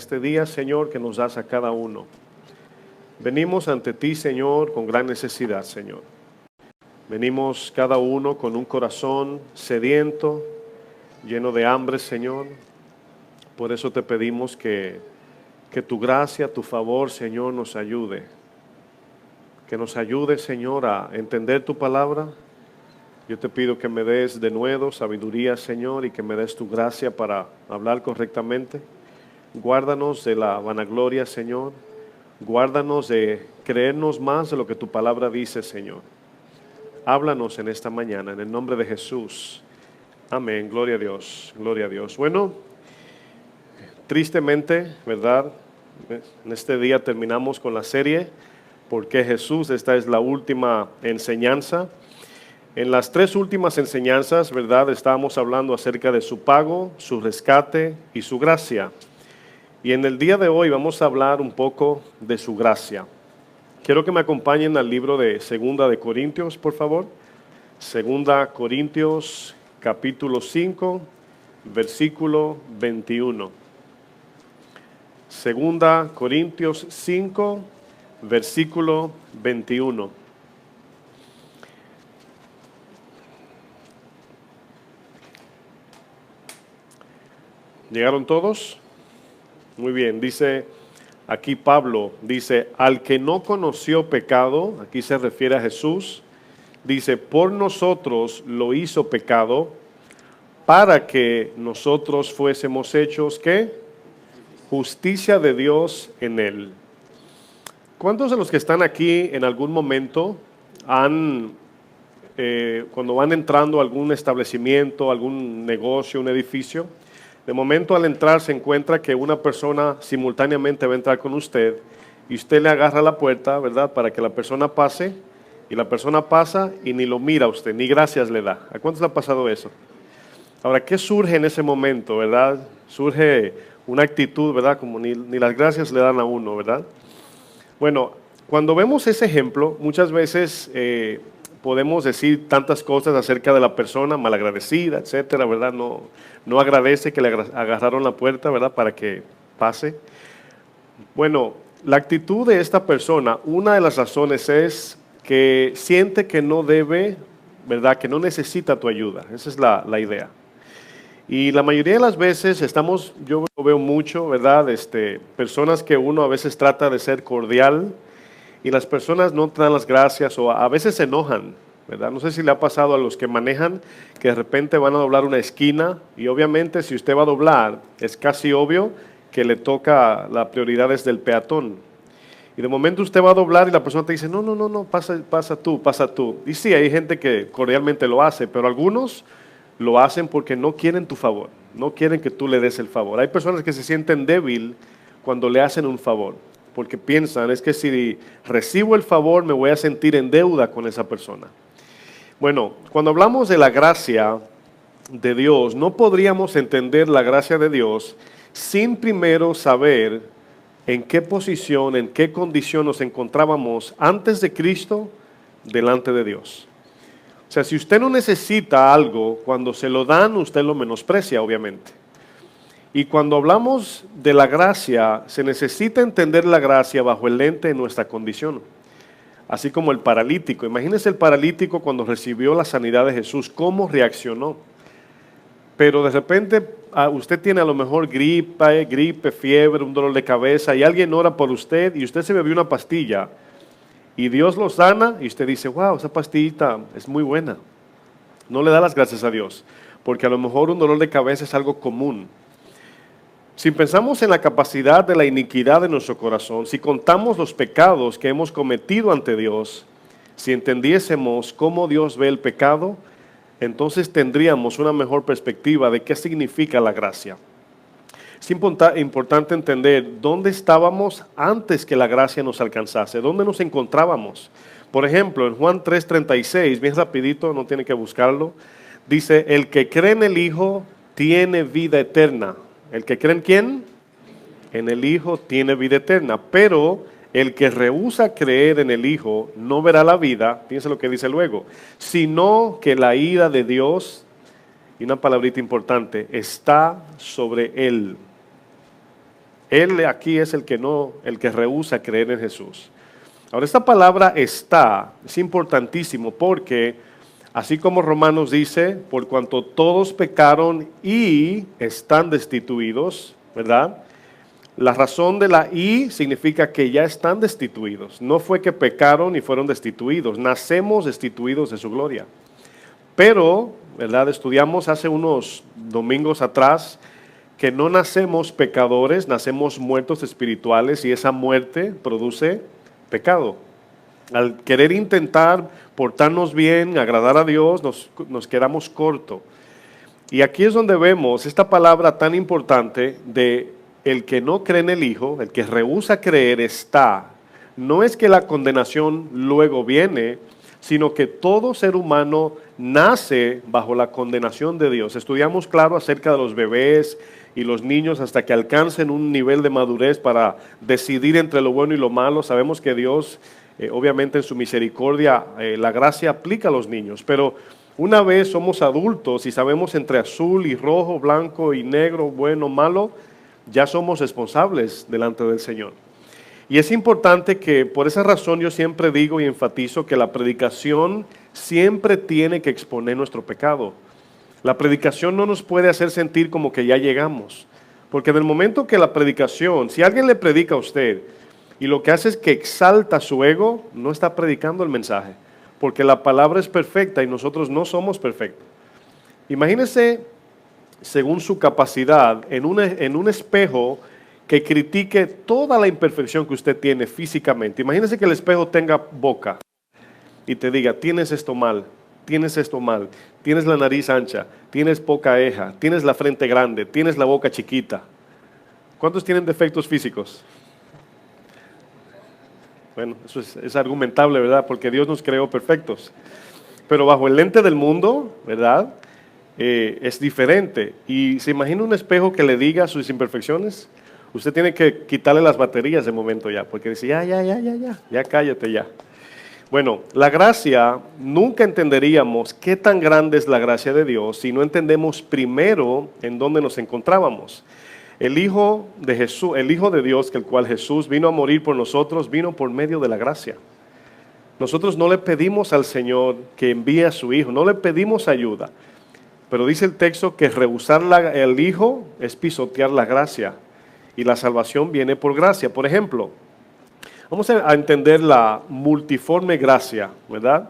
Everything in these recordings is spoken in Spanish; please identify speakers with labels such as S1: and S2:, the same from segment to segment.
S1: este día, Señor, que nos das a cada uno. Venimos ante ti, Señor, con gran necesidad, Señor. Venimos cada uno con un corazón sediento, lleno de hambre, Señor. Por eso te pedimos que tu gracia, tu favor, Señor, nos ayude. Que nos ayude, Señor, a entender tu palabra. Yo te pido que me des de nuevo sabiduría, Señor, y que me des tu gracia para hablar correctamente. Guárdanos de la vanagloria, Señor. Guárdanos de creernos más de lo que tu palabra dice, Señor. Háblanos en esta mañana, en el nombre de Jesús. Amén. Gloria a Dios. Gloria a Dios. Bueno, tristemente, ¿verdad? En este día terminamos con la serie ¿Por qué Jesús? Esta es la última enseñanza. En las tres últimas enseñanzas, ¿verdad? Estábamos hablando acerca de su pago, su rescate y su gracia. Y en el día de hoy vamos a hablar un poco de su gracia. Quiero que me acompañen al libro de Segunda de Corintios, por favor. Segunda Corintios, capítulo 5, versículo 21. Segunda Corintios 5, versículo 21. ¿Llegaron todos? Muy bien, dice aquí Pablo, dice, al que no conoció pecado, aquí se refiere a Jesús, dice, por nosotros lo hizo pecado, para que nosotros fuésemos hechos, ¿qué? Justicia de Dios en él. ¿Cuántos de los que están aquí en algún momento cuando van entrando a algún establecimiento, algún negocio, un edificio, de momento al entrar se encuentra que una persona simultáneamente va a entrar con usted y usted le agarra la puerta, ¿verdad? Para que la persona pase y la persona pasa y ni lo mira a usted, ni gracias le da. ¿A cuántos le ha pasado eso? Ahora, ¿qué surge en ese momento, verdad? Surge una actitud, ¿verdad? Como ni las gracias le dan a uno, ¿verdad? Bueno, cuando vemos ese ejemplo, muchas veces podemos decir tantas cosas acerca de la persona malagradecida, etcétera, ¿verdad? No agradece que le agarraron la puerta, ¿verdad? Para que pase. Bueno, la actitud de esta persona, una de las razones es que siente que no debe, ¿verdad? Que no necesita tu ayuda. Esa es la idea. Y la mayoría de las veces yo lo veo mucho, ¿verdad? Personas que uno a veces trata de ser cordial y las personas no te dan las gracias o a veces se enojan, ¿verdad? No sé si le ha pasado a los que manejan que de repente van a doblar una esquina y obviamente si usted va a doblar es casi obvio que le toca la prioridad es del peatón. Y de momento usted va a doblar y la persona te dice, no, pasa tú. Y sí, hay gente que cordialmente lo hace, pero algunos lo hacen porque no quieren tu favor, no quieren que tú le des el favor. Hay personas que se sienten débil cuando le hacen un favor, porque piensan, es que si recibo el favor me voy a sentir en deuda con esa persona. Bueno, cuando hablamos de la gracia de Dios, no podríamos entender la gracia de Dios sin primero saber en qué posición, en qué condición nos encontrábamos antes de Cristo delante de Dios. O sea, si usted no necesita algo, cuando se lo dan, usted lo menosprecia, obviamente. Y cuando hablamos de la gracia, se necesita entender la gracia bajo el lente de nuestra condición. Así como el paralítico. Imagínese el paralítico cuando recibió la sanidad de Jesús, cómo reaccionó. Pero de repente usted tiene a lo mejor gripe, fiebre, un dolor de cabeza, y alguien ora por usted y usted se bebió una pastilla. Y Dios lo sana y usted dice, wow, esa pastillita es muy buena. No le da las gracias a Dios, porque a lo mejor un dolor de cabeza es algo común. Si pensamos en la capacidad de la iniquidad de nuestro corazón, si contamos los pecados que hemos cometido ante Dios, si entendiésemos cómo Dios ve el pecado, entonces tendríamos una mejor perspectiva de qué significa la gracia. Es importante entender dónde estábamos antes que la gracia nos alcanzase, dónde nos encontrábamos. Por ejemplo, en Juan 3:36, bien rapidito, no tiene que buscarlo, dice, el que cree en el Hijo tiene vida eterna. ¿El que cree en quién? En el Hijo tiene vida eterna, pero el que rehúsa creer en el Hijo no verá la vida, fíjense lo que dice luego, sino que la ira de Dios, y una palabrita importante, está sobre él. Él aquí es el que rehúsa creer en Jesús. Ahora, esta palabra está, es importantísimo porque, así como Romanos dice, por cuanto todos pecaron y están destituidos, ¿verdad? La razón de la y significa que ya están destituidos. No fue que pecaron y fueron destituidos. Nacemos destituidos de su gloria. Pero, ¿verdad? Estudiamos hace unos domingos atrás que no nacemos pecadores, nacemos muertos espirituales y esa muerte produce pecado. Al querer intentar portarnos bien, agradar a Dios, nos quedamos cortos. Y aquí es donde vemos esta palabra tan importante de el que no cree en el Hijo, el que rehúsa creer está. No es que la condenación luego viene, sino que todo ser humano nace bajo la condenación de Dios. Estudiamos claro acerca de los bebés y los niños hasta que alcancen un nivel de madurez para decidir entre lo bueno y lo malo. Sabemos que Dios, obviamente en su misericordia, la gracia aplica a los niños, pero una vez somos adultos y sabemos entre azul y rojo, blanco y negro, bueno, malo, ya somos responsables delante del Señor. Y es importante que por esa razón yo siempre digo y enfatizo que la predicación siempre tiene que exponer nuestro pecado. La predicación no nos puede hacer sentir como que ya llegamos, porque en el momento que la predicación, si alguien le predica a usted y lo que hace es que exalta su ego, no está predicando el mensaje, porque la palabra es perfecta y nosotros no somos perfectos. Imagínese, según su capacidad, en un espejo que critique toda la imperfección que usted tiene físicamente. Imagínese que el espejo tenga boca y te diga, tienes esto mal, tienes la nariz ancha, tienes poca ceja, tienes la frente grande, tienes la boca chiquita. ¿Cuántos tienen defectos físicos? Bueno, eso es argumentable, ¿verdad? Porque Dios nos creó perfectos. Pero bajo el lente del mundo, ¿verdad? Es diferente. Y se imagina un espejo que le diga sus imperfecciones. Usted tiene que quitarle las baterías de momento ya, porque dice, ya cállate ya. Bueno, la gracia, nunca entenderíamos qué tan grande es la gracia de Dios si no entendemos primero en dónde nos encontrábamos. El Hijo de Jesús, el Hijo de Dios, que el cual Jesús vino a morir por nosotros, vino por medio de la gracia. Nosotros no le pedimos al Señor que envíe a su Hijo, no le pedimos ayuda. Pero dice el texto que rehusar el Hijo es pisotear la gracia. Y la salvación viene por gracia. Por ejemplo, vamos a entender la multiforme gracia, ¿verdad?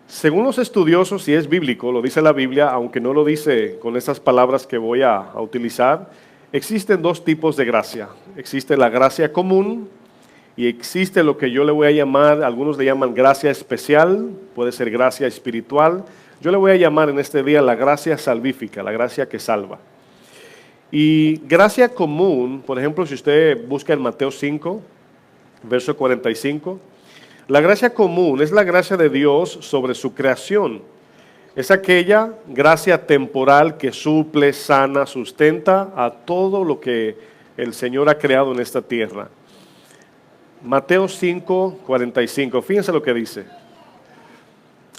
S1: Según los estudiosos, si es bíblico, lo dice la Biblia, aunque no lo dice con esas palabras que voy a utilizar, existen dos tipos de gracia. Existe la gracia común y existe lo que yo le voy a llamar, algunos le llaman gracia especial, puede ser gracia espiritual. Yo le voy a llamar en este día la gracia salvífica, la gracia que salva. Y gracia común, por ejemplo, si usted busca en Mateo 5, verso 45, la gracia común es la gracia de Dios sobre su creación. Es aquella gracia temporal que suple, sana, sustenta a todo lo que el Señor ha creado en esta tierra. Mateo 5, 45, fíjense lo que dice.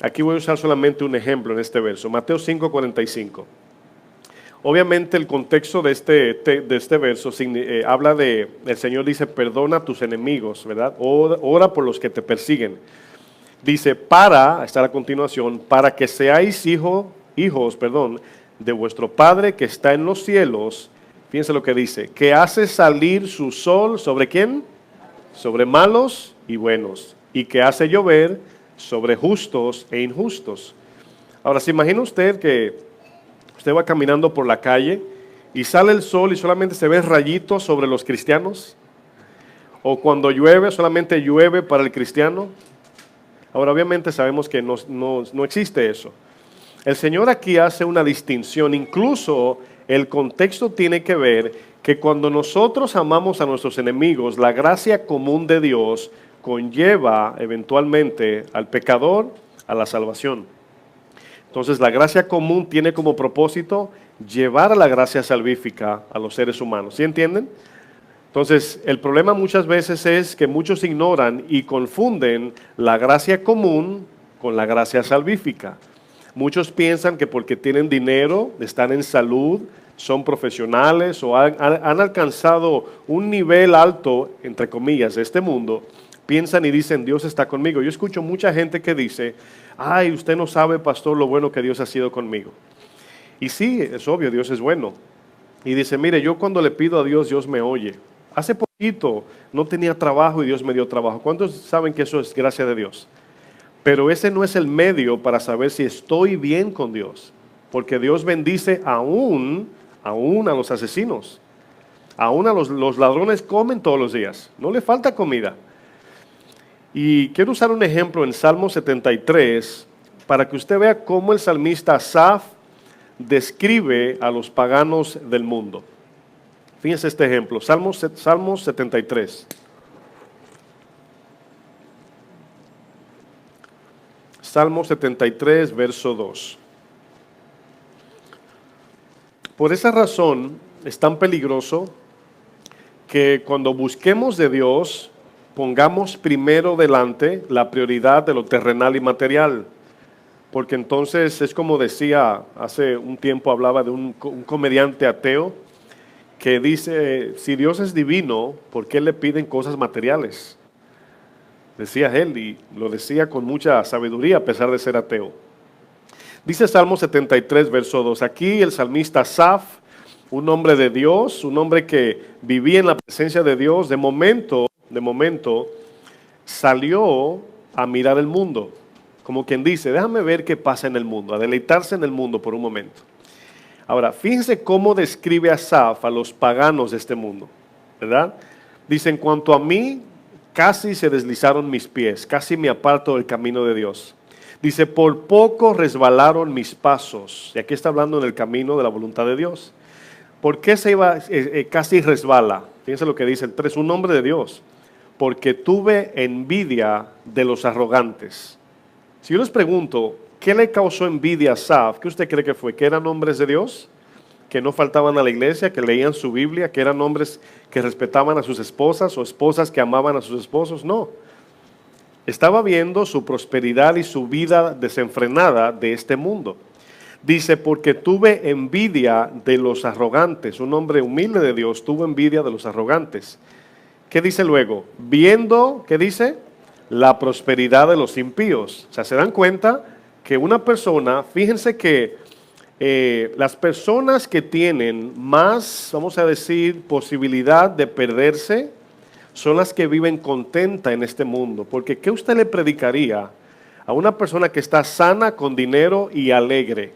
S1: Aquí voy a usar solamente un ejemplo en este verso, Mateo 5, 45. Obviamente el contexto de este verso habla de, el Señor dice, perdona a tus enemigos, ¿verdad? Ora por los que te persiguen. Dice, está a la continuación, para que seáis hijos, de vuestro Padre que está en los cielos. Fíjense lo que dice, que hace salir su sol, ¿sobre quién? Sobre malos y buenos, y que hace llover sobre justos e injustos. Ahora, ¿se imagina usted que usted va caminando por la calle y sale el sol y solamente se ven rayitos sobre los cristianos? ¿O cuando llueve, solamente llueve para el cristiano? Ahora, obviamente sabemos que no existe eso. El Señor aquí hace una distinción, incluso el contexto tiene que ver que cuando nosotros amamos a nuestros enemigos, la gracia común de Dios conlleva eventualmente al pecador a la salvación. Entonces la gracia común tiene como propósito llevar a la gracia salvífica a los seres humanos. ¿Sí entienden? Entonces el problema muchas veces es que muchos ignoran y confunden la gracia común con la gracia salvífica. Muchos piensan que porque tienen dinero, están en salud, son profesionales o han alcanzado un nivel alto, entre comillas, de este mundo, piensan y dicen, Dios está conmigo. Yo escucho mucha gente que dice, ay, usted no sabe, pastor, lo bueno que Dios ha sido conmigo. Y sí, es obvio, Dios es bueno. Y dice, mire, yo cuando le pido a Dios, Dios me oye. Hace poquito no tenía trabajo y Dios me dio trabajo. ¿Cuántos saben que eso es gracia de Dios? Pero ese no es el medio para saber si estoy bien con Dios. Porque Dios bendice aún a los asesinos. Aún a los ladrones comen todos los días. No le falta comida. Y quiero usar un ejemplo en Salmo 73 para que usted vea cómo el salmista Asaf describe a los paganos del mundo. Fíjense este ejemplo, Salmo 73. Salmo 73, verso 2. Por esa razón es tan peligroso que cuando busquemos de Dios, pongamos primero delante la prioridad de lo terrenal y material. Porque entonces es como decía, hace un tiempo hablaba de un comediante ateo que dice, si Dios es divino, ¿por qué le piden cosas materiales? Decía él y lo decía con mucha sabiduría a pesar de ser ateo. Dice Salmo 73, verso 2, aquí el salmista Asaf, un hombre de Dios, un hombre que vivía en la presencia de Dios, de momento, salió a mirar el mundo. Como quien dice, déjame ver qué pasa en el mundo, a deleitarse en el mundo por un momento. Ahora, fíjense cómo describe Asaf a los paganos de este mundo, ¿verdad? Dice, en cuanto a mí, casi se deslizaron mis pies, casi me aparto del camino de Dios. Dice, por poco resbalaron mis pasos. Y aquí está hablando en el camino de la voluntad de Dios. ¿Por qué se iba, casi resbala? Fíjense lo que dice el 3, un hombre de Dios. Porque tuve envidia de los arrogantes. Si yo les pregunto, ¿qué le causó envidia a Asaf? ¿Qué usted cree que fue? ¿Que eran hombres de Dios? ¿Que no faltaban a la iglesia? ¿Que leían su Biblia? ¿Que eran hombres que respetaban a sus esposas o esposas que amaban a sus esposos? No. Estaba viendo su prosperidad y su vida desenfrenada de este mundo. Dice, porque tuve envidia de los arrogantes. Un hombre humilde de Dios tuvo envidia de los arrogantes. ¿Qué dice luego? Viendo, ¿qué dice? La prosperidad de los impíos. O sea, se dan cuenta que una persona, fíjense que las personas que tienen más, vamos a decir, posibilidad de perderse, son las que viven contenta en este mundo. Porque ¿qué usted le predicaría a una persona que está sana, con dinero y alegre?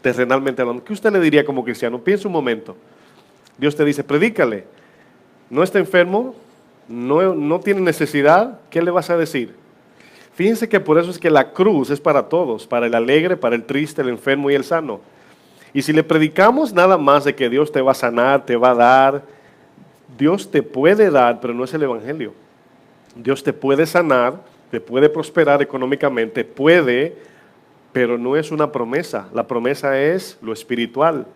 S1: Terrenalmente hablando, ¿qué usted le diría como cristiano? Piensa un momento. Dios te dice, predícale. No está enfermo, no tiene necesidad, ¿qué le vas a decir? Fíjense que por eso es que la cruz es para todos, para el alegre, para el triste, el enfermo y el sano. Y si le predicamos nada más de que Dios te va a sanar, te va a dar, Dios te puede dar, pero no es el evangelio. Dios te puede sanar, te puede prosperar económicamente, puede, pero no es una promesa. La promesa es lo espiritual.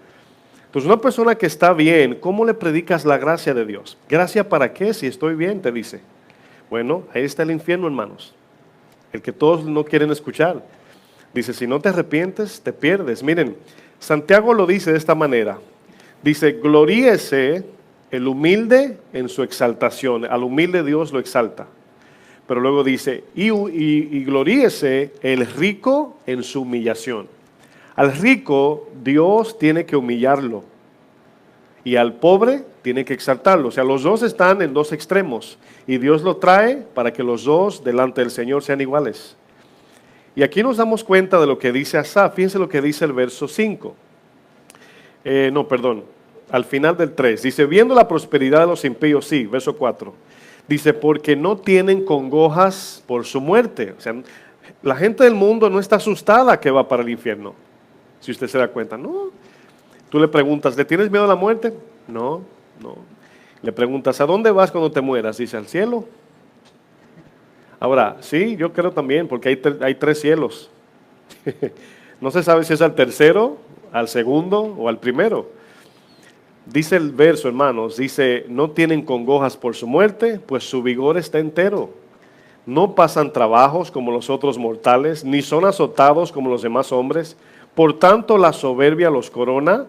S1: Entonces, una persona que está bien, ¿cómo le predicas la gracia de Dios? ¿Gracia para qué? Si estoy bien, te dice. Bueno, ahí está el infierno, hermanos. El que todos no quieren escuchar. Dice, si no te arrepientes, te pierdes. Miren, Santiago lo dice de esta manera. Dice, gloríese el humilde en su exaltación. Al humilde Dios lo exalta. Pero luego dice, y gloríese el rico en su humillación. Al rico Dios tiene que humillarlo y al pobre tiene que exaltarlo. O sea, los dos están en dos extremos y Dios lo trae para que los dos delante del Señor sean iguales. Y aquí nos damos cuenta de lo que dice Asaf. Fíjense lo que dice el verso 5. Al final del 3. Dice, viendo la prosperidad de los impíos, sí, verso 4. Dice, porque no tienen congojas por su muerte. O sea, la gente del mundo no está asustada que va para el infierno. Si usted se da cuenta, no. Tú le preguntas, ¿le tienes miedo a la muerte? No. Le preguntas, ¿a dónde vas cuando te mueras? Dice, al cielo. Ahora, sí, yo creo también, porque hay 3 cielos. No se sabe si es al tercero, al segundo o al primero. Dice el verso, hermanos, dice, no tienen congojas por su muerte, pues su vigor está entero. No pasan trabajos como los otros mortales, ni son azotados como los demás hombres. Por tanto, la soberbia los corona,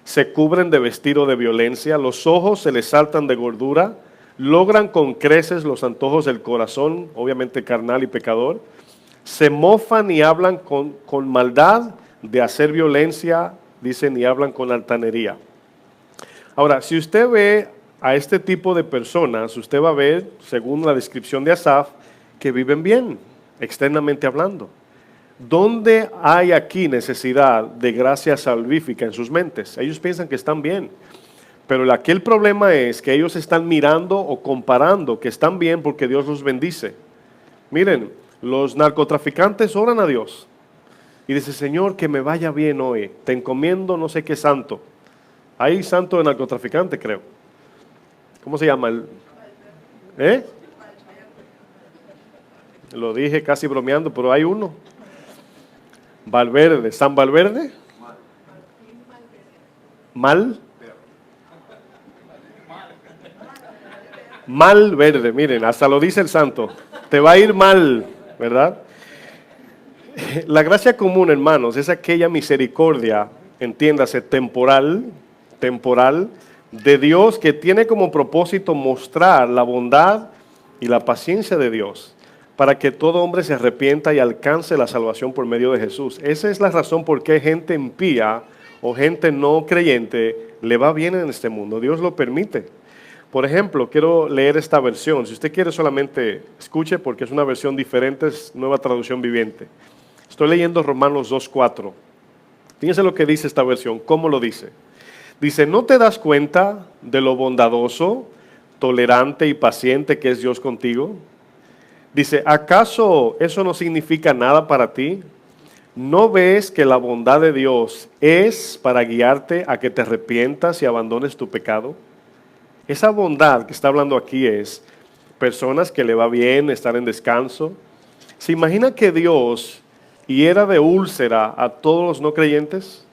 S1: se cubren de vestido de violencia, los ojos se les saltan de gordura, logran con creces los antojos del corazón, obviamente carnal y pecador, se mofan y hablan con maldad de hacer violencia, dicen, y hablan con altanería. Ahora, si usted ve a este tipo de personas, usted va a ver, según la descripción de Asaf, que viven bien, externamente hablando. ¿Dónde hay aquí necesidad de gracia salvífica en sus mentes? Ellos piensan que están bien, pero aquí el problema es que ellos están mirando o comparando que están bien porque Dios los bendice. Miren, los narcotraficantes oran a Dios y dicen, Señor, que me vaya bien hoy, te encomiendo no sé qué santo. Hay santo de narcotraficante, creo. ¿Cómo se llama? Lo dije casi bromeando, pero hay uno. Valverde, San Valverde. Mal verde, miren, hasta lo dice el santo. Te va a ir mal, ¿verdad? La gracia común, hermanos, es aquella misericordia, entiéndase, temporal, de Dios que tiene como propósito mostrar la bondad y la paciencia de Dios para que todo hombre se arrepienta y alcance la salvación por medio de Jesús. Esa es la razón por qué gente impía o gente no creyente le va bien en este mundo. Dios lo permite. Por ejemplo, quiero leer esta versión. Si usted quiere solamente escuche porque es una versión diferente, es Nueva Traducción Viviente. Estoy leyendo Romanos 2:4. Fíjense lo que dice esta versión, cómo lo dice. Dice, ¿no te das cuenta de lo bondadoso, tolerante y paciente que es Dios contigo? Dice, ¿acaso eso no significa nada para ti? ¿No ves que la bondad de Dios es para guiarte a que te arrepientas y abandones tu pecado? Esa bondad que está hablando aquí es personas que le va bien estar en descanso. ¿Se imagina que Dios hiera de úlcera a todos los no creyentes?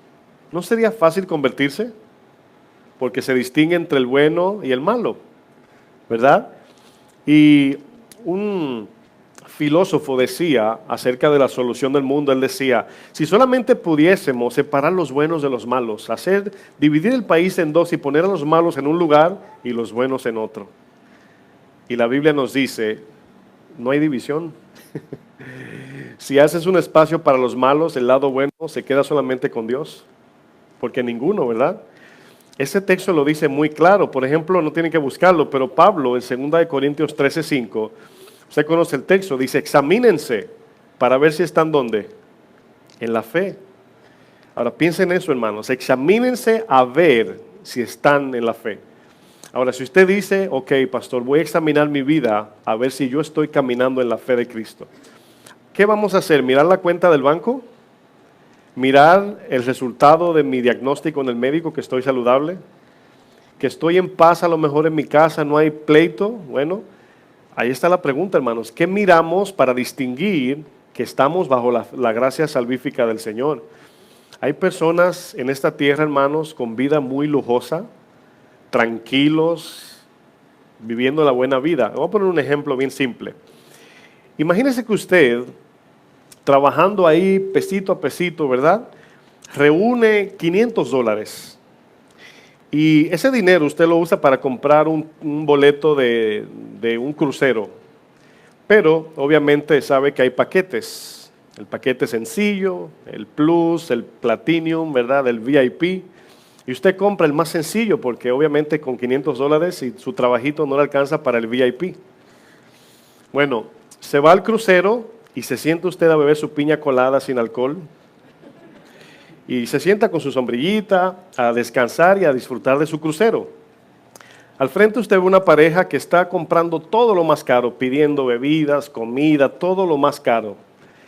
S1: ¿No sería fácil convertirse? Porque se distingue entre el bueno y el malo, ¿verdad? Y un filósofo decía acerca de la solución del mundo, él decía, si solamente pudiésemos separar los buenos de los malos, dividir el país en dos y poner a los malos en un lugar y los buenos en otro. Y la Biblia nos dice, no hay división. Si haces un espacio para los malos, el lado bueno se queda solamente con Dios, porque ninguno, ¿verdad? Ese texto lo dice muy claro. Por ejemplo, no tienen que buscarlo, pero Pablo en 2 Corintios 13:5, usted conoce el texto, dice, examínense para ver si están ¿dónde? En la fe. Ahora piensen en eso, hermanos, examínense a ver si están en la fe. Ahora, si usted dice, ok, pastor, voy a examinar mi vida a ver si yo estoy caminando en la fe de Cristo. ¿Qué vamos a hacer? ¿Mirar la cuenta del banco? ¿Mirar el resultado de mi diagnóstico en el médico, que estoy saludable? ¿Que estoy en paz a lo mejor en mi casa, no hay pleito? Bueno, ahí está la pregunta, hermanos. ¿Qué miramos para distinguir que estamos bajo la gracia salvífica del Señor? Hay personas en esta tierra, hermanos, con vida muy lujosa, tranquilos, viviendo la buena vida. Voy a poner un ejemplo bien simple. Imagínese que usted, trabajando ahí pesito a pesito, ¿verdad? Reúne $500. Y ese dinero usted lo usa para comprar un boleto de un crucero. Pero obviamente sabe que hay paquetes. El paquete sencillo, el Plus, el Platinum, ¿verdad? El VIP. Y usted compra el más sencillo porque obviamente con $500 y su trabajito no le alcanza para el VIP. Bueno, se va al crucero y se sienta usted a beber su piña colada sin alcohol. Y se sienta con su sombrillita a descansar y a disfrutar de su crucero. Al frente usted ve una pareja que está comprando todo lo más caro, pidiendo bebidas, comida, todo lo más caro.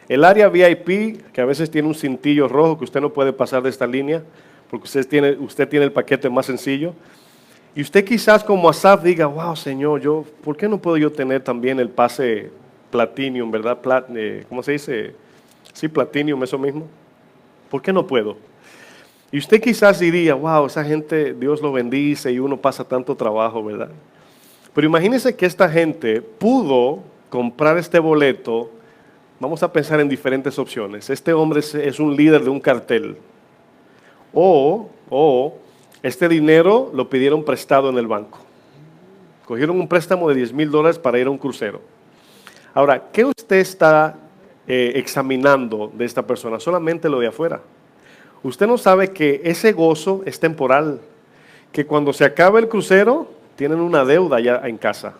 S1: El área VIP, que a veces tiene un cintillo rojo que usted no puede pasar de esta línea, porque usted tiene el paquete más sencillo. Y usted quizás como Asaf diga, wow, Señor, ¿por qué no puedo yo tener también el pase Platinum, ¿verdad? ¿Cómo se dice? Sí, Platinum, eso mismo. ¿Por qué no puedo? Y usted quizás diría, wow, esa gente, Dios lo bendice y uno pasa tanto trabajo, ¿verdad? Pero imagínese que esta gente pudo comprar este boleto. Vamos a pensar en diferentes opciones. Este hombre es un líder de un cartel. O Este dinero lo pidieron prestado en el banco. Cogieron un préstamo de $10,000 para ir a un crucero. Ahora, ¿qué usted está examinando de esta persona? Solamente lo de afuera. Usted no sabe que ese gozo es temporal, que cuando se acabe el crucero, tienen una deuda ya en casa.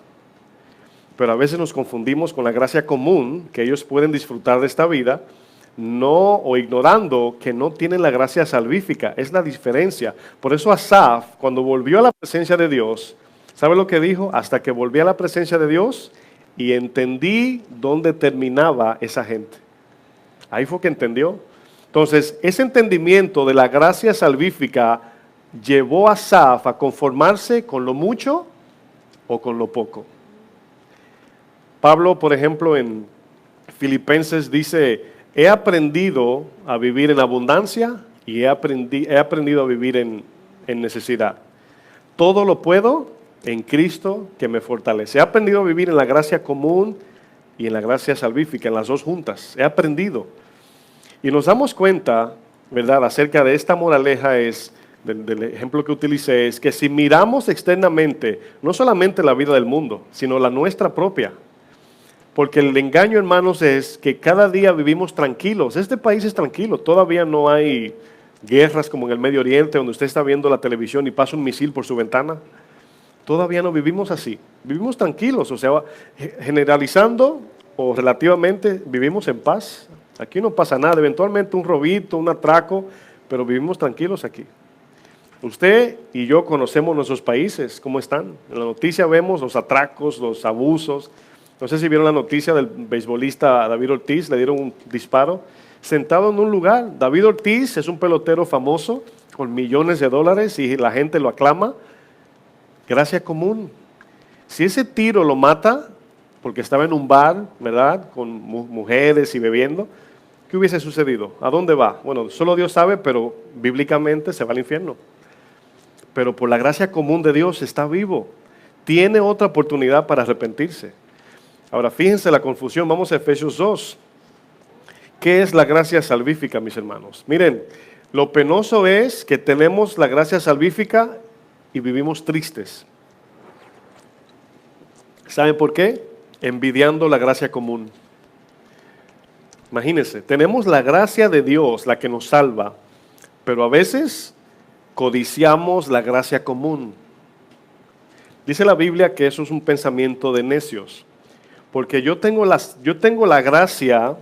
S1: Pero a veces nos confundimos con la gracia común, que ellos pueden disfrutar de esta vida, no, o ignorando que no tienen la gracia salvífica. Es la diferencia. Por eso Asaf, cuando volvió a la presencia de Dios, ¿sabe lo que dijo? Hasta que volví a la presencia de Dios y entendí dónde terminaba esa gente. Ahí fue que entendió. Entonces, ese entendimiento de la gracia salvífica llevó a Asaf a conformarse con lo mucho o con lo poco. Pablo, por ejemplo, en Filipenses dice, he aprendido a vivir en abundancia y he aprendido a vivir en necesidad. Todo lo puedo en Cristo que me fortalece. He aprendido a vivir en la gracia común y en la gracia salvífica, en las dos juntas. He aprendido. Y nos damos cuenta, ¿verdad?, acerca de esta moraleja del ejemplo que utilicé, es que si miramos externamente, no solamente la vida del mundo, sino la nuestra propia, porque el engaño, hermanos, es que cada día vivimos tranquilos. Este país es tranquilo, todavía no hay guerras como en el Medio Oriente, donde usted está viendo la televisión y pasa un misil por su ventana. Todavía no vivimos así, vivimos tranquilos, o sea, generalizando o relativamente vivimos en paz. Aquí no pasa nada, eventualmente un robito, un atraco, pero vivimos tranquilos aquí. Usted y yo conocemos nuestros países, cómo están. En la noticia vemos los atracos, los abusos. No sé si vieron la noticia del beisbolista David Ortiz, le dieron un disparo, sentado en un lugar. David Ortiz es un pelotero famoso, con millones de dólares y la gente lo aclama. Gracia común. Si ese tiro lo mata, porque estaba en un bar, ¿verdad?, con mujeres y bebiendo, ¿qué hubiese sucedido? ¿A dónde va? Bueno, solo Dios sabe, pero bíblicamente se va al infierno. Pero por la gracia común de Dios está vivo. Tiene otra oportunidad para arrepentirse. Ahora, fíjense la confusión. Vamos a Efesios 2. ¿Qué es la gracia salvífica, mis hermanos? Miren, lo penoso es que tenemos la gracia salvífica y vivimos tristes. ¿Saben por qué? Envidiando la gracia común. Imagínense, tenemos la gracia de Dios, la que nos salva, pero a veces codiciamos la gracia común. Dice la Biblia que eso es un pensamiento de necios, porque yo tengo la gracia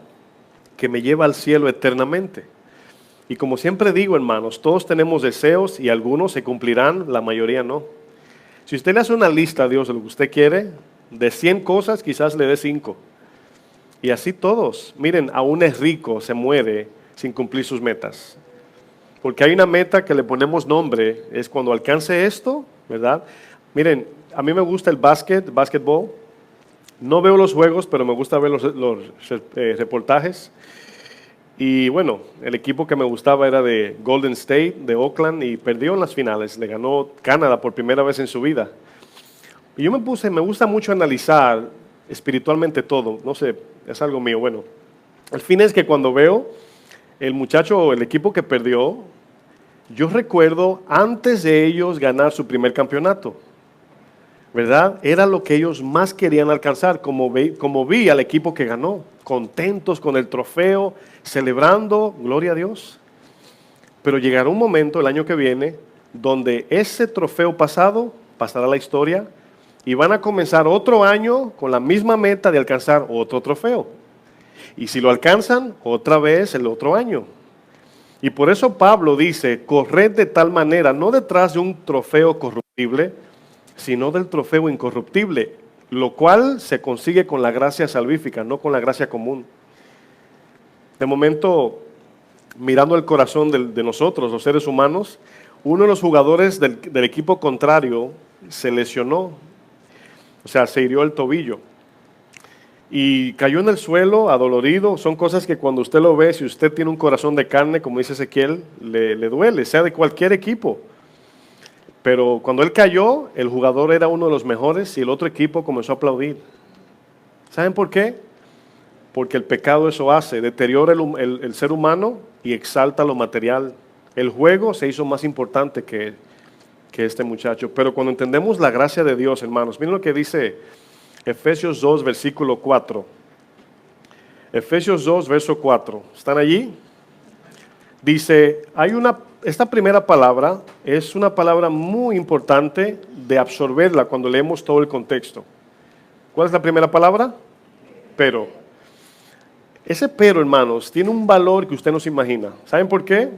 S1: que me lleva al cielo eternamente. Y como siempre digo, hermanos, todos tenemos deseos y algunos se cumplirán, la mayoría no. Si usted le hace una lista a Dios de lo que usted quiere, de 100 cosas quizás le dé 5. Y así todos. Miren, aún es rico, se muere sin cumplir sus metas. Porque hay una meta que le ponemos nombre, es cuando alcance esto, ¿verdad? Miren, a mí me gusta el básquetbol. No veo los juegos, pero me gusta ver los reportajes. Y bueno, el equipo que me gustaba era de Golden State, de Oakland, y perdió en las finales. Le ganó Canadá por primera vez en su vida. Y yo me gusta mucho analizar espiritualmente todo. No sé, es algo mío. Bueno, el fin es que cuando veo el muchacho, el equipo que perdió, yo recuerdo antes de ellos ganar su primer campeonato, ¿verdad? Era lo que ellos más querían alcanzar, como vi al equipo que ganó, contentos con el trofeo, celebrando, gloria a Dios. Pero llegará un momento el año que viene donde ese trofeo pasado pasará a la historia y van a comenzar otro año con la misma meta de alcanzar otro trofeo. Y si lo alcanzan, otra vez el otro año. Y por eso Pablo dice, corred de tal manera, no detrás de un trofeo corruptible, sino del trofeo incorruptible, lo cual se consigue con la gracia salvífica, no con la gracia común. De momento, mirando el corazón de nosotros, los seres humanos, uno de los jugadores del equipo contrario se lesionó, o sea, se hirió el tobillo y cayó en el suelo adolorido. Son cosas que cuando usted lo ve, si usted tiene un corazón de carne, como dice Ezequiel, le duele, sea de cualquier equipo. Pero cuando él cayó, el jugador era uno de los mejores y el otro equipo comenzó a aplaudir. ¿Saben por qué? Porque el pecado eso hace, deteriora el ser humano y exalta lo material. El juego se hizo más importante que que este muchacho. Pero cuando entendemos la gracia de Dios, hermanos, miren lo que dice Efesios 2, versículo 4. Efesios 2, verso 4. ¿Están allí? Dice, esta primera palabra es una palabra muy importante de absorberla cuando leemos todo el contexto. ¿Cuál es la primera palabra? Pero. Ese pero, hermanos, tiene un valor que usted no se imagina. ¿Saben por qué?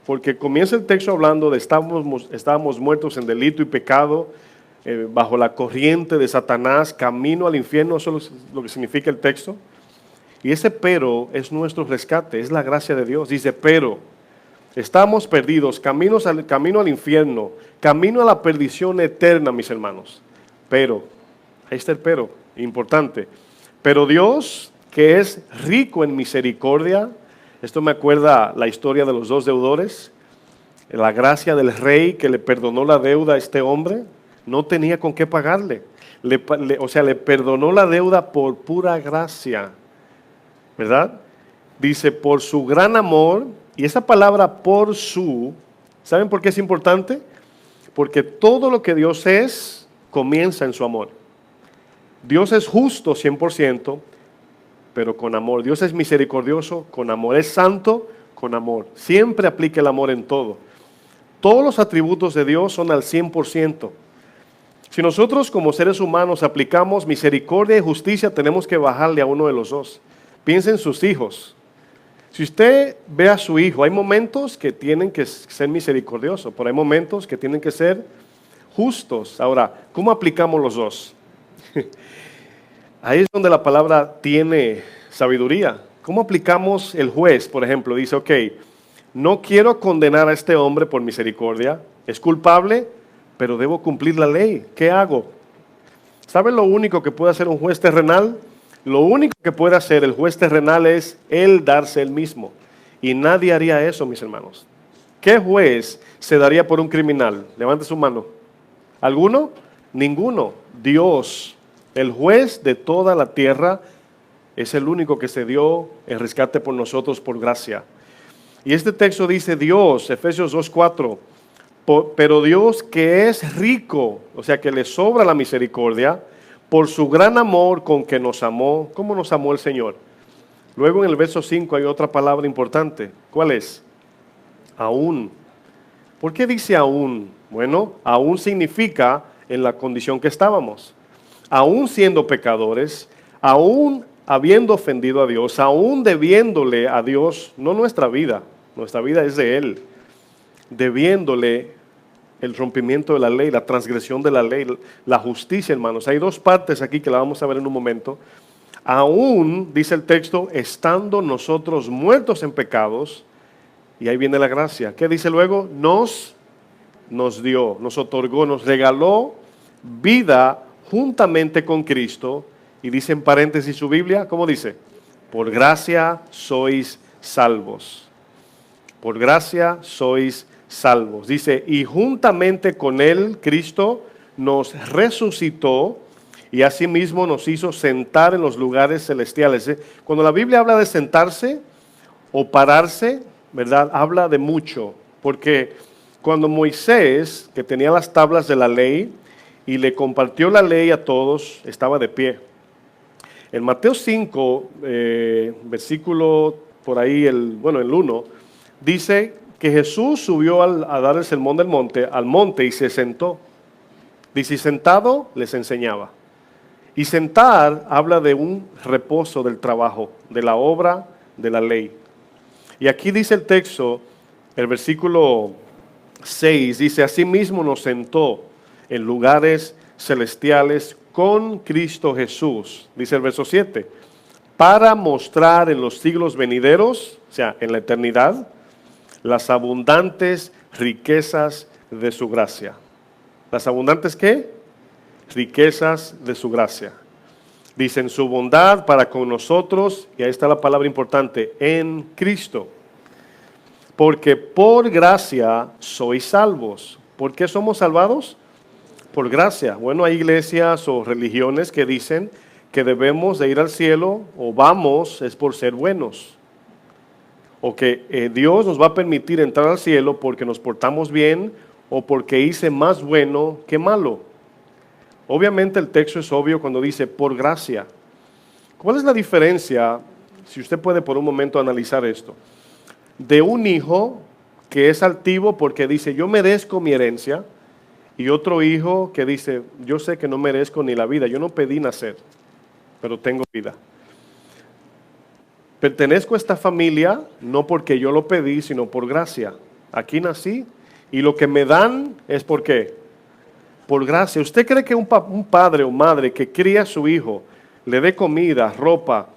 S1: Porque comienza el texto hablando de estábamos muertos en delito y pecado, bajo la corriente de Satanás, camino al infierno. Eso es lo que significa el texto. Y ese pero es nuestro rescate, es la gracia de Dios. Dice, pero estamos perdidos, camino al infierno, camino a la perdición eterna, mis hermanos. Pero, ahí está el pero, importante. Pero Dios, que es rico en misericordia, esto me acuerda la historia de los dos deudores, la gracia del rey que le perdonó la deuda a este hombre, no tenía con qué pagarle. Le perdonó la deuda por pura gracia, ¿verdad? Dice, por su gran amor, y esa palabra por su, ¿saben por qué es importante? Porque todo lo que Dios es, comienza en su amor. Dios es justo 100%, pero con amor. Dios es misericordioso con amor. Es santo con amor. Siempre aplica el amor en todo. Todos los atributos de Dios son al 100%. Si nosotros como seres humanos aplicamos misericordia y justicia, tenemos que bajarle a uno de los dos. Piensa en sus hijos. Si usted ve a su hijo, hay momentos que tienen que ser misericordiosos, pero hay momentos que tienen que ser justos. Ahora, ¿cómo aplicamos los dos? Ahí es donde la palabra tiene sabiduría. ¿Cómo aplicamos el juez, por ejemplo? Dice, ok, no quiero condenar a este hombre por misericordia, es culpable, pero debo cumplir la ley. ¿Qué hago? ¿Saben lo único que puede hacer un juez terrenal? Lo único que puede hacer el juez terrenal es él darse él mismo. Y nadie haría eso, mis hermanos. ¿Qué juez se daría por un criminal? Levante su mano. ¿Alguno? Ninguno. Dios, el juez de toda la tierra, es el único que se dio el rescate por nosotros por gracia. Y este texto dice Dios, Efesios 2:4, pero Dios que es rico, o sea que le sobra la misericordia, por su gran amor con que nos amó. ¿Cómo nos amó el Señor? Luego en el verso 5 hay otra palabra importante. ¿Cuál es? Aún. ¿Por qué dice aún? Bueno, aún significa en la condición que estábamos. Aún siendo pecadores, aún habiendo ofendido a Dios, aún debiéndole a Dios, no nuestra vida es de Él, debiéndole el rompimiento de la ley, la transgresión de la ley, la justicia, hermanos. Hay dos partes aquí que la vamos a ver en un momento. Aún, dice el texto, estando nosotros muertos en pecados, y ahí viene la gracia. ¿Qué dice luego? Nos dio, nos otorgó, nos regaló vida juntamente con Cristo. Y dice en paréntesis su Biblia, ¿cómo dice? Por gracia sois salvos. Por gracia sois salvos. Dice, y juntamente con él, Cristo nos resucitó y asimismo nos hizo sentar en los lugares celestiales. Cuando la Biblia habla de sentarse o pararse, ¿verdad? Habla de mucho, porque cuando Moisés, que tenía las tablas de la ley y le compartió la ley a todos, estaba de pie. En Mateo 5, versículo por ahí, el 1, dice que Jesús subió a dar el sermón al monte y se sentó. Dice, y sentado les enseñaba. Y sentar habla de un reposo del trabajo, de la obra, de la ley. Y aquí dice el texto, el versículo 6, dice, asimismo nos sentó en lugares celestiales con Cristo Jesús, dice el verso 7, para mostrar en los siglos venideros, o sea, en la eternidad, las abundantes riquezas de su gracia. ¿Las abundantes qué? Riquezas de su gracia. Dicen su bondad para con nosotros, y ahí está la palabra importante, en Cristo. Porque por gracia sois salvos. ¿Por qué somos salvados? Por gracia. Bueno, hay iglesias o religiones que dicen que debemos de ir al cielo o vamos es por ser buenos. O que Dios nos va a permitir entrar al cielo porque nos portamos bien o porque hice más bueno que malo. Obviamente el texto es obvio cuando dice por gracia. ¿Cuál es la diferencia, si usted puede por un momento analizar esto, de un hijo que es altivo porque dice yo merezco mi herencia, y otro hijo que dice yo sé que no merezco ni la vida, yo no pedí nacer, pero tengo vida? Pertenezco a esta familia no porque yo lo pedí, sino por gracia. Aquí nací y lo que me dan es ¿por qué? Por gracia. ¿Usted cree que un padre o madre que cría a su hijo, le dé comida, ropa,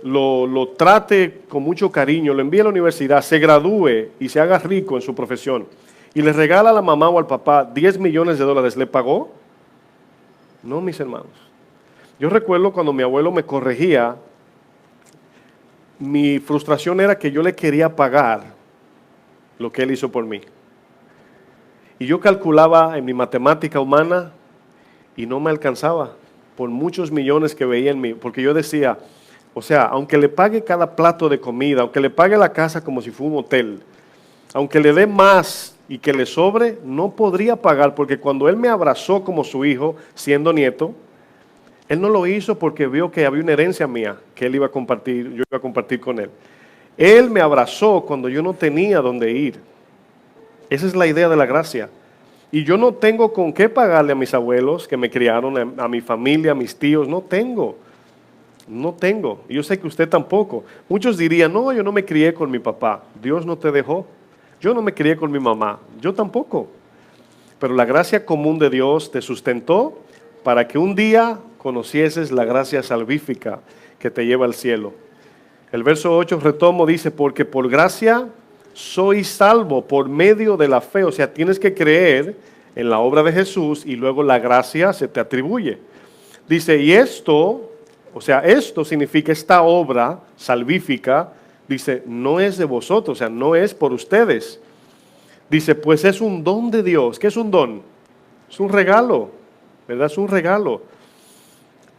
S1: lo trate con mucho cariño, lo envíe a la universidad, se gradúe y se haga rico en su profesión y le regala a la mamá o al papá 10 millones de dólares, ¿le pagó? No, mis hermanos. Yo recuerdo cuando mi abuelo me corregía, mi frustración era que yo le quería pagar lo que él hizo por mí. Y yo calculaba en mi matemática humana y no me alcanzaba por muchos millones que veía en mí, porque yo decía, o sea, aunque le pague cada plato de comida, aunque le pague la casa como si fuera un hotel, aunque le dé más y que le sobre, no podría pagar, porque cuando él me abrazó como su hijo, siendo nieto, él no lo hizo porque vio que había una herencia mía que él iba a compartir, yo iba a compartir con él. Él me abrazó cuando yo no tenía dónde ir. Esa es la idea de la gracia. Y yo no tengo con qué pagarle a mis abuelos que me criaron, a mi familia, a mis tíos. No tengo. No tengo. Y yo sé que usted tampoco. Muchos dirían, no, yo no me crié con mi papá. Dios no te dejó. Yo no me crié con mi mamá. Yo tampoco. Pero la gracia común de Dios te sustentó para que un día conocieses la gracia salvífica que te lleva al cielo. El verso 8, retomo, dice, porque por gracia soy salvo por medio de la fe. O sea, tienes que creer en la obra de Jesús y luego la gracia se te atribuye. Dice, y esto, o sea, esto significa esta obra salvífica, dice, no es de vosotros, o sea, no es por ustedes. Dice, pues es un don de Dios. ¿Qué es un don? Es un regalo, ¿verdad? Es un regalo.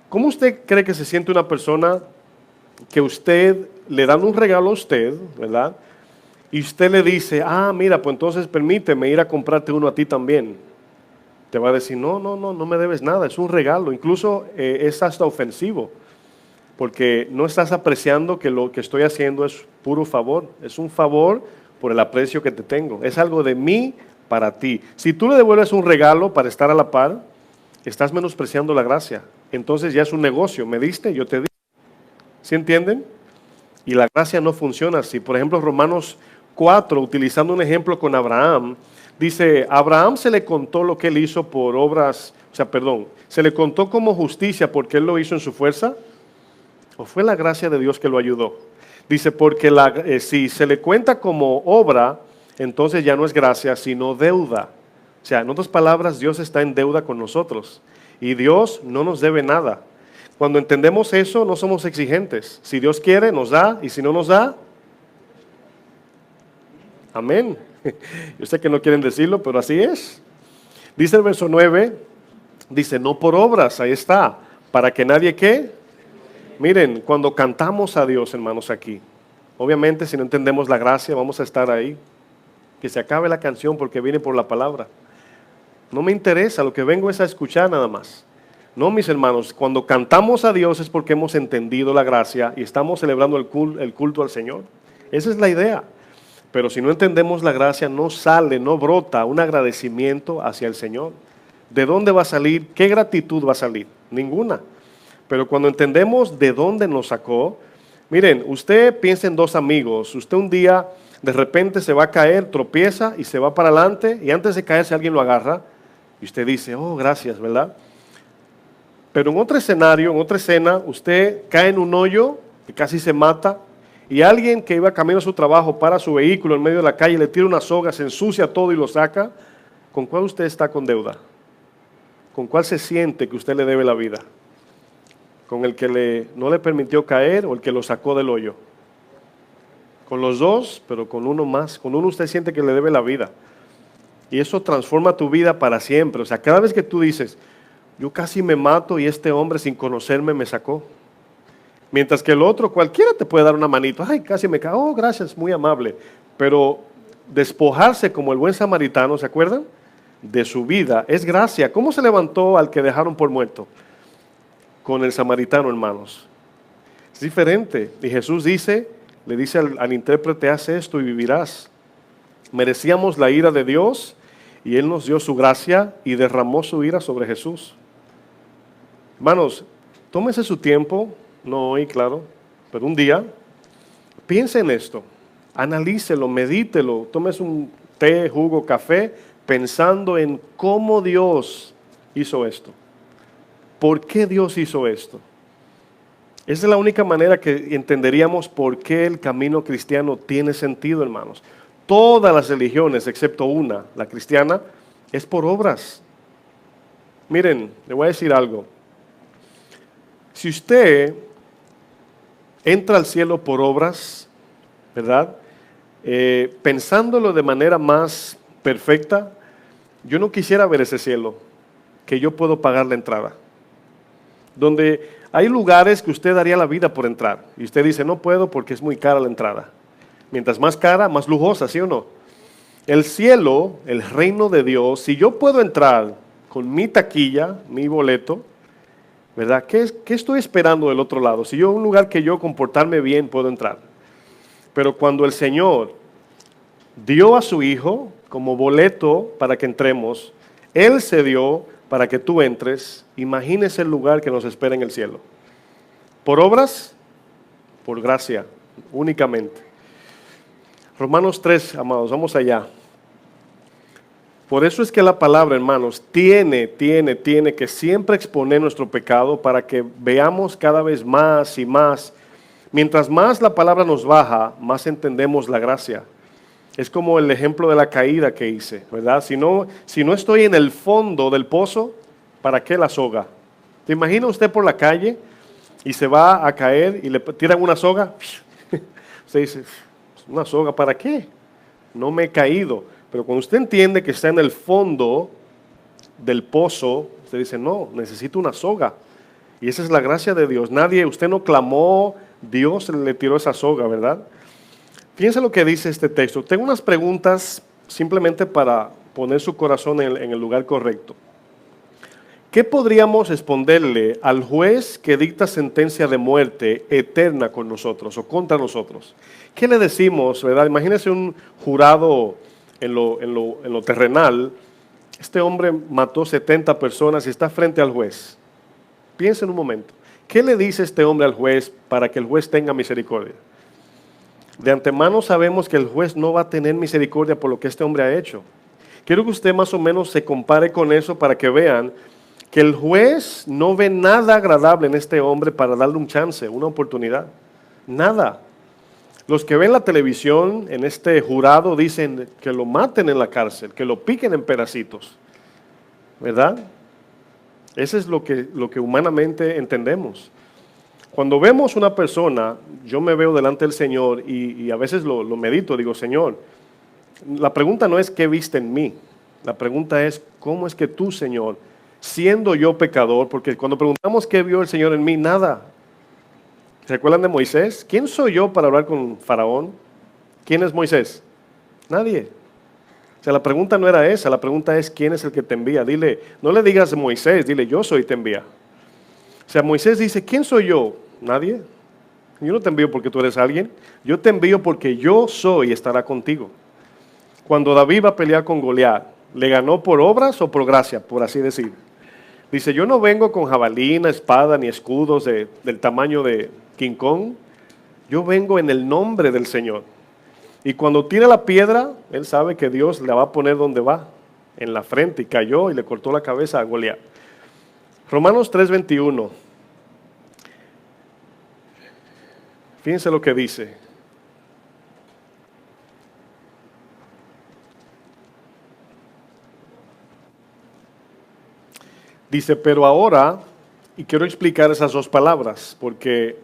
S1: ¿Cómo usted cree que se siente una persona que usted le dan un regalo a usted, ¿verdad? Y usted le dice, mira, pues entonces permíteme ir a comprarte uno a ti también. Te va a decir, no me debes nada, es un regalo. Incluso es hasta ofensivo, porque no estás apreciando que lo que estoy haciendo es puro favor. Es un favor por el aprecio que te tengo. Es algo de mí para ti. Si tú le devuelves un regalo para estar a la par, estás menospreciando la gracia. Entonces ya es un negocio. Me diste, yo te di. ¿Sí entienden? Y la gracia no funciona así. Por ejemplo, Romanos 4, utilizando un ejemplo con Abraham, dice, a Abraham se le contó lo que él hizo por obras, se le contó como justicia porque él lo hizo en su fuerza, o fue la gracia de Dios que lo ayudó. Dice, porque si se le cuenta como obra, entonces ya no es gracia, sino deuda. O sea, en otras palabras, Dios está en deuda con nosotros y Dios no nos debe nada. Cuando entendemos eso, no somos exigentes. Si Dios quiere, nos da, y si no nos da, amén. Yo sé que no quieren decirlo, pero así es. Dice el verso 9, dice, no por obras, ahí está, para que nadie ¿qué? Miren, cuando cantamos a Dios, hermanos, aquí, obviamente si no entendemos la gracia, vamos a estar ahí. Que se acabe la canción porque viene por la palabra. No me interesa, lo que vengo es a escuchar nada más. No, mis hermanos, cuando cantamos a Dios es porque hemos entendido la gracia y estamos celebrando el culto al Señor. Esa es la idea. Pero si no entendemos la gracia, no sale, no brota un agradecimiento hacia el Señor. ¿De dónde va a salir? ¿Qué gratitud va a salir? Ninguna. Pero cuando entendemos de dónde nos sacó, miren, usted piensa en dos amigos. Usted un día de repente se va a caer, tropieza y se va para adelante y antes de caerse alguien lo agarra y usted dice, oh, gracias, ¿verdad? Pero en otro escenario, en otra escena, usted cae en un hoyo y casi se mata y alguien que iba camino a su trabajo para su vehículo en medio de la calle, le tira una soga, se ensucia todo y lo saca. ¿Con cuál usted está con deuda? ¿Con cuál se siente que usted le debe la vida? ¿Con el que no le permitió caer o el que lo sacó del hoyo? Con los dos, pero con uno más. Con uno usted siente que le debe la vida. Y eso transforma tu vida para siempre. O sea, cada vez que tú dices, yo casi me mato y este hombre sin conocerme me sacó. Mientras que el otro, cualquiera te puede dar una manito. Ay, casi me cago. Oh, gracias, muy amable. Pero despojarse como el buen samaritano, ¿se acuerdan? de su vida es gracia. ¿Cómo se levantó al que dejaron por muerto? Con el samaritano, hermanos. Es diferente. Y Jesús le dice al intérprete, haz esto y vivirás. Merecíamos la ira de Dios y Él nos dio su gracia y derramó su ira sobre Jesús. Hermanos, tómese su tiempo, no hoy, claro, pero un día, piense en esto, analícelo, medítelo, tómese un té, jugo, café, pensando en cómo Dios hizo esto. ¿Por qué Dios hizo esto? Esa es la única manera que entenderíamos por qué el camino cristiano tiene sentido, hermanos. Todas las religiones, excepto una, la cristiana, es por obras. Miren, le voy a decir algo. Si usted entra al cielo por obras, ¿verdad? Pensándolo de manera más perfecta, yo no quisiera ver ese cielo, que yo puedo pagar la entrada. Donde hay lugares que usted daría la vida por entrar, y usted dice, no puedo porque es muy cara la entrada. Mientras más cara, más lujosa, ¿sí o no? El cielo, el reino de Dios, si yo puedo entrar con mi taquilla, mi boleto, ¿verdad? ¿Qué estoy esperando del otro lado? Si yo un lugar que yo comportarme bien puedo entrar. Pero cuando el Señor dio a su Hijo como boleto para que entremos, Él se dio para que tú entres. Imagínese el lugar que nos espera en el cielo. ¿Por obras? Por gracia, únicamente. Romanos 3, amados, vamos allá. Por eso es que la palabra, hermanos, tiene que siempre exponer nuestro pecado para que veamos cada vez más y más. Mientras más la palabra nos baja, más entendemos la gracia. Es como el ejemplo de la caída que hice, ¿verdad? Si no estoy en el fondo del pozo, ¿para qué la soga? ¿Te imagina usted por la calle y se va a caer y le tiran una soga? Usted dice, ¿una soga para qué? No me he caído. Pero cuando usted entiende que está en el fondo del pozo, usted dice, no, necesito una soga. Y esa es la gracia de Dios. Usted no clamó, Dios le tiró esa soga, ¿verdad? Fíjense lo que dice este texto. Tengo unas preguntas simplemente para poner su corazón en el lugar correcto. ¿Qué podríamos responderle al juez que dicta sentencia de muerte eterna con nosotros o contra nosotros? ¿Qué le decimos, verdad? Imagínese un jurado en lo terrenal. Este hombre mató 70 personas y está frente al juez. Piensen un momento. ¿Qué le dice este hombre al juez para que el juez tenga misericordia? De antemano sabemos que el juez no va a tener misericordia por lo que este hombre ha hecho. Quiero que usted más o menos se compare con eso para que vean que el juez no ve nada agradable en este hombre para darle un chance, una oportunidad. Nada. Los que ven la televisión en este jurado dicen que lo maten en la cárcel, que lo piquen en pedacitos. ¿Verdad? Eso es lo que humanamente entendemos. Cuando vemos una persona, yo me veo delante del Señor y a veces lo medito, digo, Señor, la pregunta no es qué viste en mí, la pregunta es cómo es que tú, Señor, siendo yo pecador, porque cuando preguntamos qué vio el Señor en mí, nada. ¿Se acuerdan de Moisés? ¿Quién soy yo para hablar con Faraón? ¿Quién es Moisés? Nadie. O sea, la pregunta no era esa, la pregunta es ¿quién es el que te envía? Dile, no le digas Moisés, dile yo soy te envía. O sea, Moisés dice, ¿quién soy yo? Nadie. Yo no te envío porque tú eres alguien, yo te envío porque yo soy y estará contigo. Cuando David va a pelear con Goliat, ¿le ganó por obras o por gracia, por así decir? Dice, yo no vengo con jabalina, espada ni escudos del tamaño de King Kong, yo vengo en el nombre del Señor. Y cuando tira la piedra, él sabe que Dios la va a poner donde va, en la frente, y cayó y le cortó la cabeza a Goliat. Romanos 3:21. Fíjense lo que dice. Dice, pero ahora, y quiero explicar esas dos palabras, porque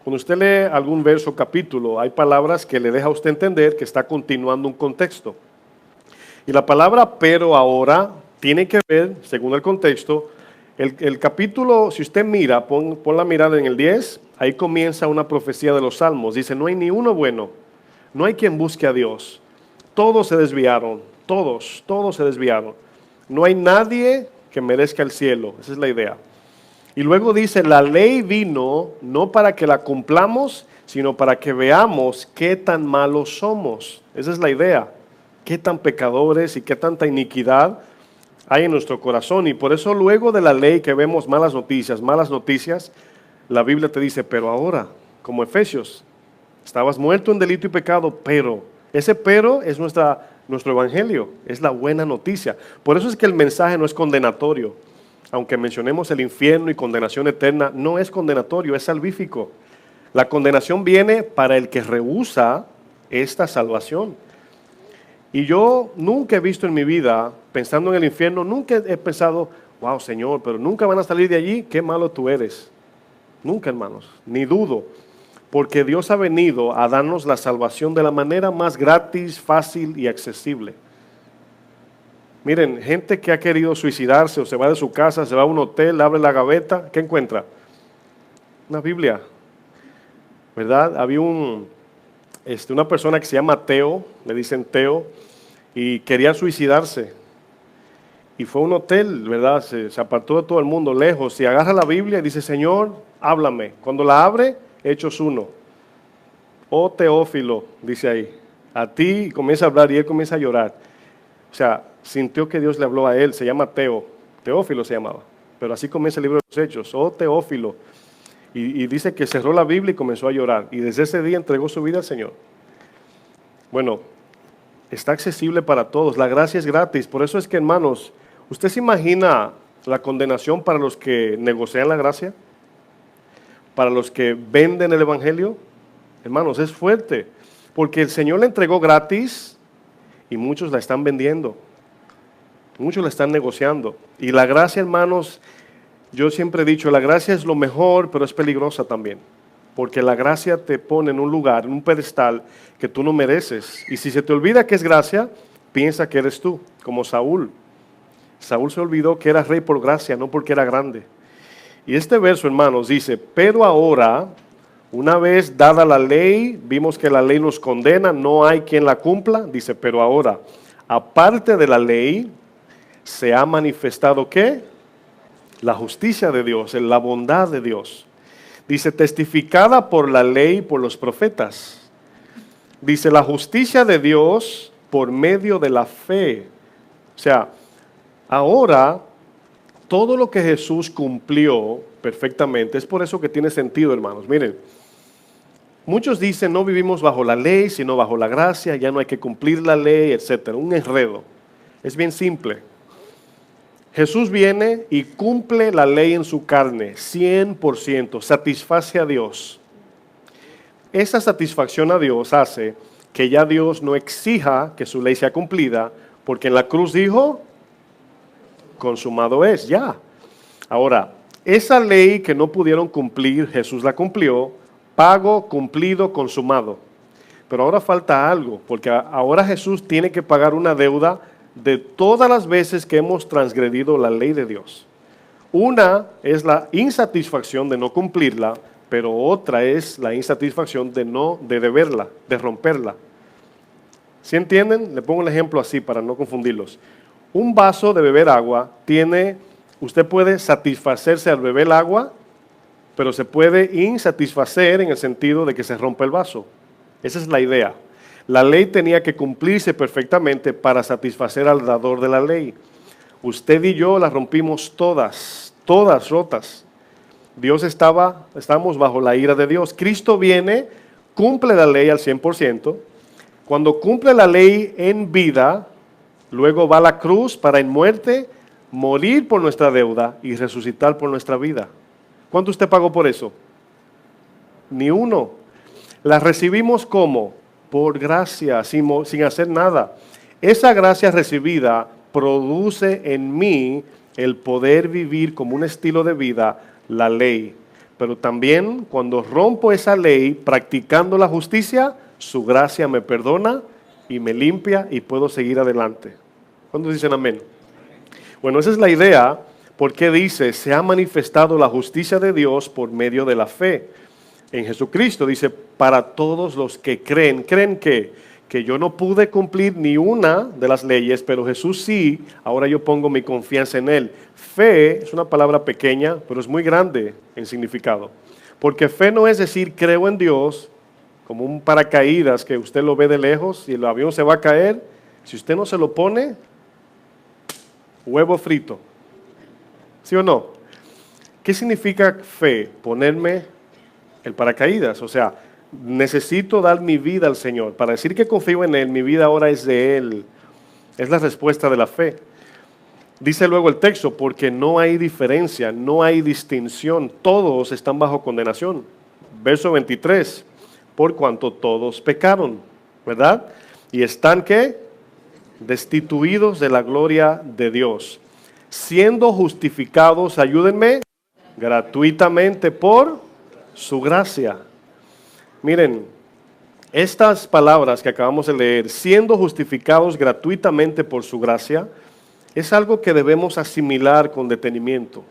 S1: cuando usted lee algún verso o capítulo, hay palabras que le deja a usted entender que está continuando un contexto. Y la palabra pero ahora tiene que ver, según el contexto, el capítulo, si usted mira, pon la mirada en el 10, ahí comienza una profecía de los Salmos. Dice, no hay ni uno bueno, no hay quien busque a Dios. Todos se desviaron, todos se desviaron. No hay nadie que merezca el cielo. Esa es la idea. Y luego dice, la ley vino no para que la cumplamos, sino para que veamos qué tan malos somos. Esa es la idea. Qué tan pecadores y qué tanta iniquidad hay en nuestro corazón. Y por eso luego de la ley que vemos malas noticias, la Biblia te dice, pero ahora, como Efesios, estabas muerto en delito y pecado, pero ese pero es nuestro evangelio, es la buena noticia. Por eso es que el mensaje no es condenatorio. Aunque mencionemos el infierno y condenación eterna, no es condenatorio, es salvífico. La condenación viene para el que rehúsa esta salvación. Y yo nunca he visto en mi vida, pensando en el infierno, nunca he pensado, wow, Señor, pero nunca van a salir de allí, qué malo tú eres. Nunca, hermanos, ni dudo. Porque Dios ha venido a darnos la salvación de la manera más gratis, fácil y accesible. Miren, gente que ha querido suicidarse o se va de su casa, se va a un hotel, abre la gaveta, ¿qué encuentra? Una Biblia, ¿verdad? Había una persona que se llama Teo, le dicen Teo, y quería suicidarse. Y fue a un hotel, ¿verdad? Se apartó de todo el mundo, lejos, y agarra la Biblia y dice, Señor, háblame. Cuando la abre, Hechos 1. Oh Teófilo, dice ahí, a ti, y comienza a hablar y él comienza a llorar. O sea, sintió que Dios le habló a él, se llama Teófilo se llamaba, pero así comienza el libro de los Hechos, oh Teófilo, y dice que cerró la Biblia y comenzó a llorar, y desde ese día entregó su vida al Señor. Bueno, está accesible para todos, la gracia es gratis, por eso es que, hermanos, ¿usted se imagina la condenación para los que negocian la gracia? Para los que venden el evangelio, hermanos, es fuerte, porque el Señor le entregó gratis, y muchos la están vendiendo, muchos la están negociando. Y la gracia, hermanos, yo siempre he dicho, la gracia es lo mejor, pero es peligrosa también. Porque la gracia te pone en un lugar, en un pedestal que tú no mereces. Y si se te olvida que es gracia, piensa que eres tú, como Saúl. Saúl se olvidó que era rey por gracia, no porque era grande. Y este verso, hermanos, dice, pero ahora, una vez dada la ley, vimos que la ley nos condena, no hay quien la cumpla, dice, pero ahora, aparte de la ley, se ha manifestado ¿qué? La justicia de Dios, la bondad de Dios. Dice, testificada por la ley, por los profetas. Dice, la justicia de Dios por medio de la fe. O sea, ahora, todo lo que Jesús cumplió perfectamente, es por eso que tiene sentido, hermanos. Miren, muchos dicen, no vivimos bajo la ley, sino bajo la gracia, ya no hay que cumplir la ley, etcétera. Un enredo. Es bien simple. Jesús viene y cumple la ley en su carne, 100%, satisface a Dios. Esa satisfacción a Dios hace que ya Dios no exija que su ley sea cumplida, porque en la cruz dijo, consumado es, ya. Ahora, esa ley que no pudieron cumplir, Jesús la cumplió, pago, cumplido, consumado. Pero ahora falta algo, porque ahora Jesús tiene que pagar una deuda de todas las veces que hemos transgredido la ley de Dios. Una es la insatisfacción de no cumplirla, pero otra es la insatisfacción de deberla, de romperla. ¿Sí entienden? Le pongo el ejemplo así para no confundirlos. Un vaso de beber agua usted puede satisfacerse al beber el agua, pero se puede insatisfacer en el sentido de que se rompe el vaso. Esa es la idea. La ley tenía que cumplirse perfectamente para satisfacer al dador de la ley. Usted y yo la rompimos todas rotas. Estamos bajo la ira de Dios. Cristo viene, cumple la ley al 100%. Cuando cumple la ley en vida, luego va a la cruz para en muerte morir por nuestra deuda y resucitar por nuestra vida. ¿Cuánto usted pagó por eso? Ni uno. La recibimos ¿cómo? Por gracia, sin hacer nada. Esa gracia recibida produce en mí el poder vivir como un estilo de vida la ley. Pero también cuando rompo esa ley, practicando la justicia, su gracia me perdona y me limpia y puedo seguir adelante. ¿Cuántos dicen amén? Bueno, esa es la idea, porque dice, se ha manifestado la justicia de Dios por medio de la fe en Jesucristo. Dice, para todos los que creen. ¿Creen qué? que yo no pude cumplir ni una de las leyes, pero Jesús sí, ahora yo pongo mi confianza en Él. Fe es una palabra pequeña, pero es muy grande en significado. Porque fe no es decir creo en Dios, como un paracaídas que usted lo ve de lejos y el avión se va a caer. Si usted no se lo pone, huevo frito. ¿Sí o no? ¿Qué significa fe? Ponerme el paracaídas. O sea, necesito dar mi vida al Señor. Para decir que confío en Él, mi vida ahora es de Él. Es la respuesta de la fe. Dice luego el texto, porque no hay diferencia, no hay distinción. Todos están bajo condenación. Verso 23, por cuanto todos pecaron, ¿verdad? Y están, ¿qué? Destituidos de la gloria de Dios, siendo justificados, ayúdenme, gratuitamente por su gracia. Miren, estas palabras que acabamos de leer, siendo justificados gratuitamente por su gracia, es algo que debemos asimilar con detenimiento,